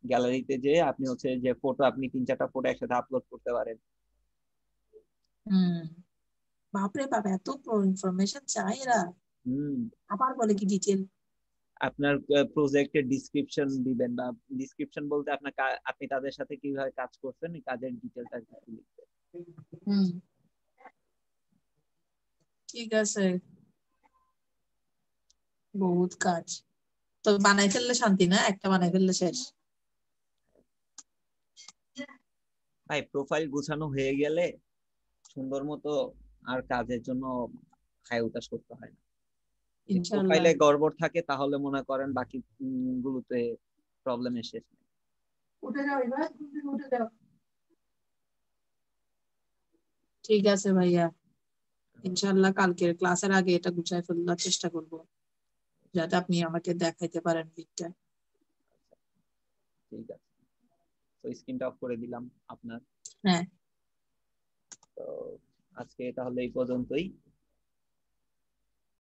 গ্যালারিতে যে আপনি হচ্ছে যে ফটো, আপনি 3-4টা ফটো একসাথে আপলোড করতে পারেন। হুম, বাপরে বাপ, এত ইনফরমেশন চাই এরা, হুম। আবার বলে কি ডিটেল? আপনার প্রজেক্টের ডিসক্রিপশন দিবেন, বা ডিসক্রিপশন বলতে আপনার আপনি তাদের সাথে কিভাবে কাজ করছেন, এই কাজের ডিটেলটা কিছু লিখবেন। হুম, ঠিক আছে, বহুত কাজ। তো বানাই ফেললে শান্তি না, একটা বানাই ফেললে শেষ। ভাই প্রোফাইল গুছানো হয়ে গেলে সুন্দর মতো আর কাজের জন্য হায় উতাস করতে হয় না। যদি ইনশাল্লাহ। প্রোফাইলে গড়বড় থাকে তাহলে মনে করেন বাকি গুলোতে প্রবলেমের শেষ নেই। উঠে যাও এবার, ঘুম থেকে উঠে যাও। ঠিক আছে ভাইয়া, ইনশাল্লাহ কালকের ক্লাসের আগে এটা গুছাই ফেলার চেষ্টা করব, যাতে আপনি আমাকে দেখাইতে পারেন পিকটা। ঠিক আছে, তো স্ক্রিনটা অফ করে দিলাম আপনার। হ্যাঁ। তো আজকে তাহলে এই পর্যন্তই।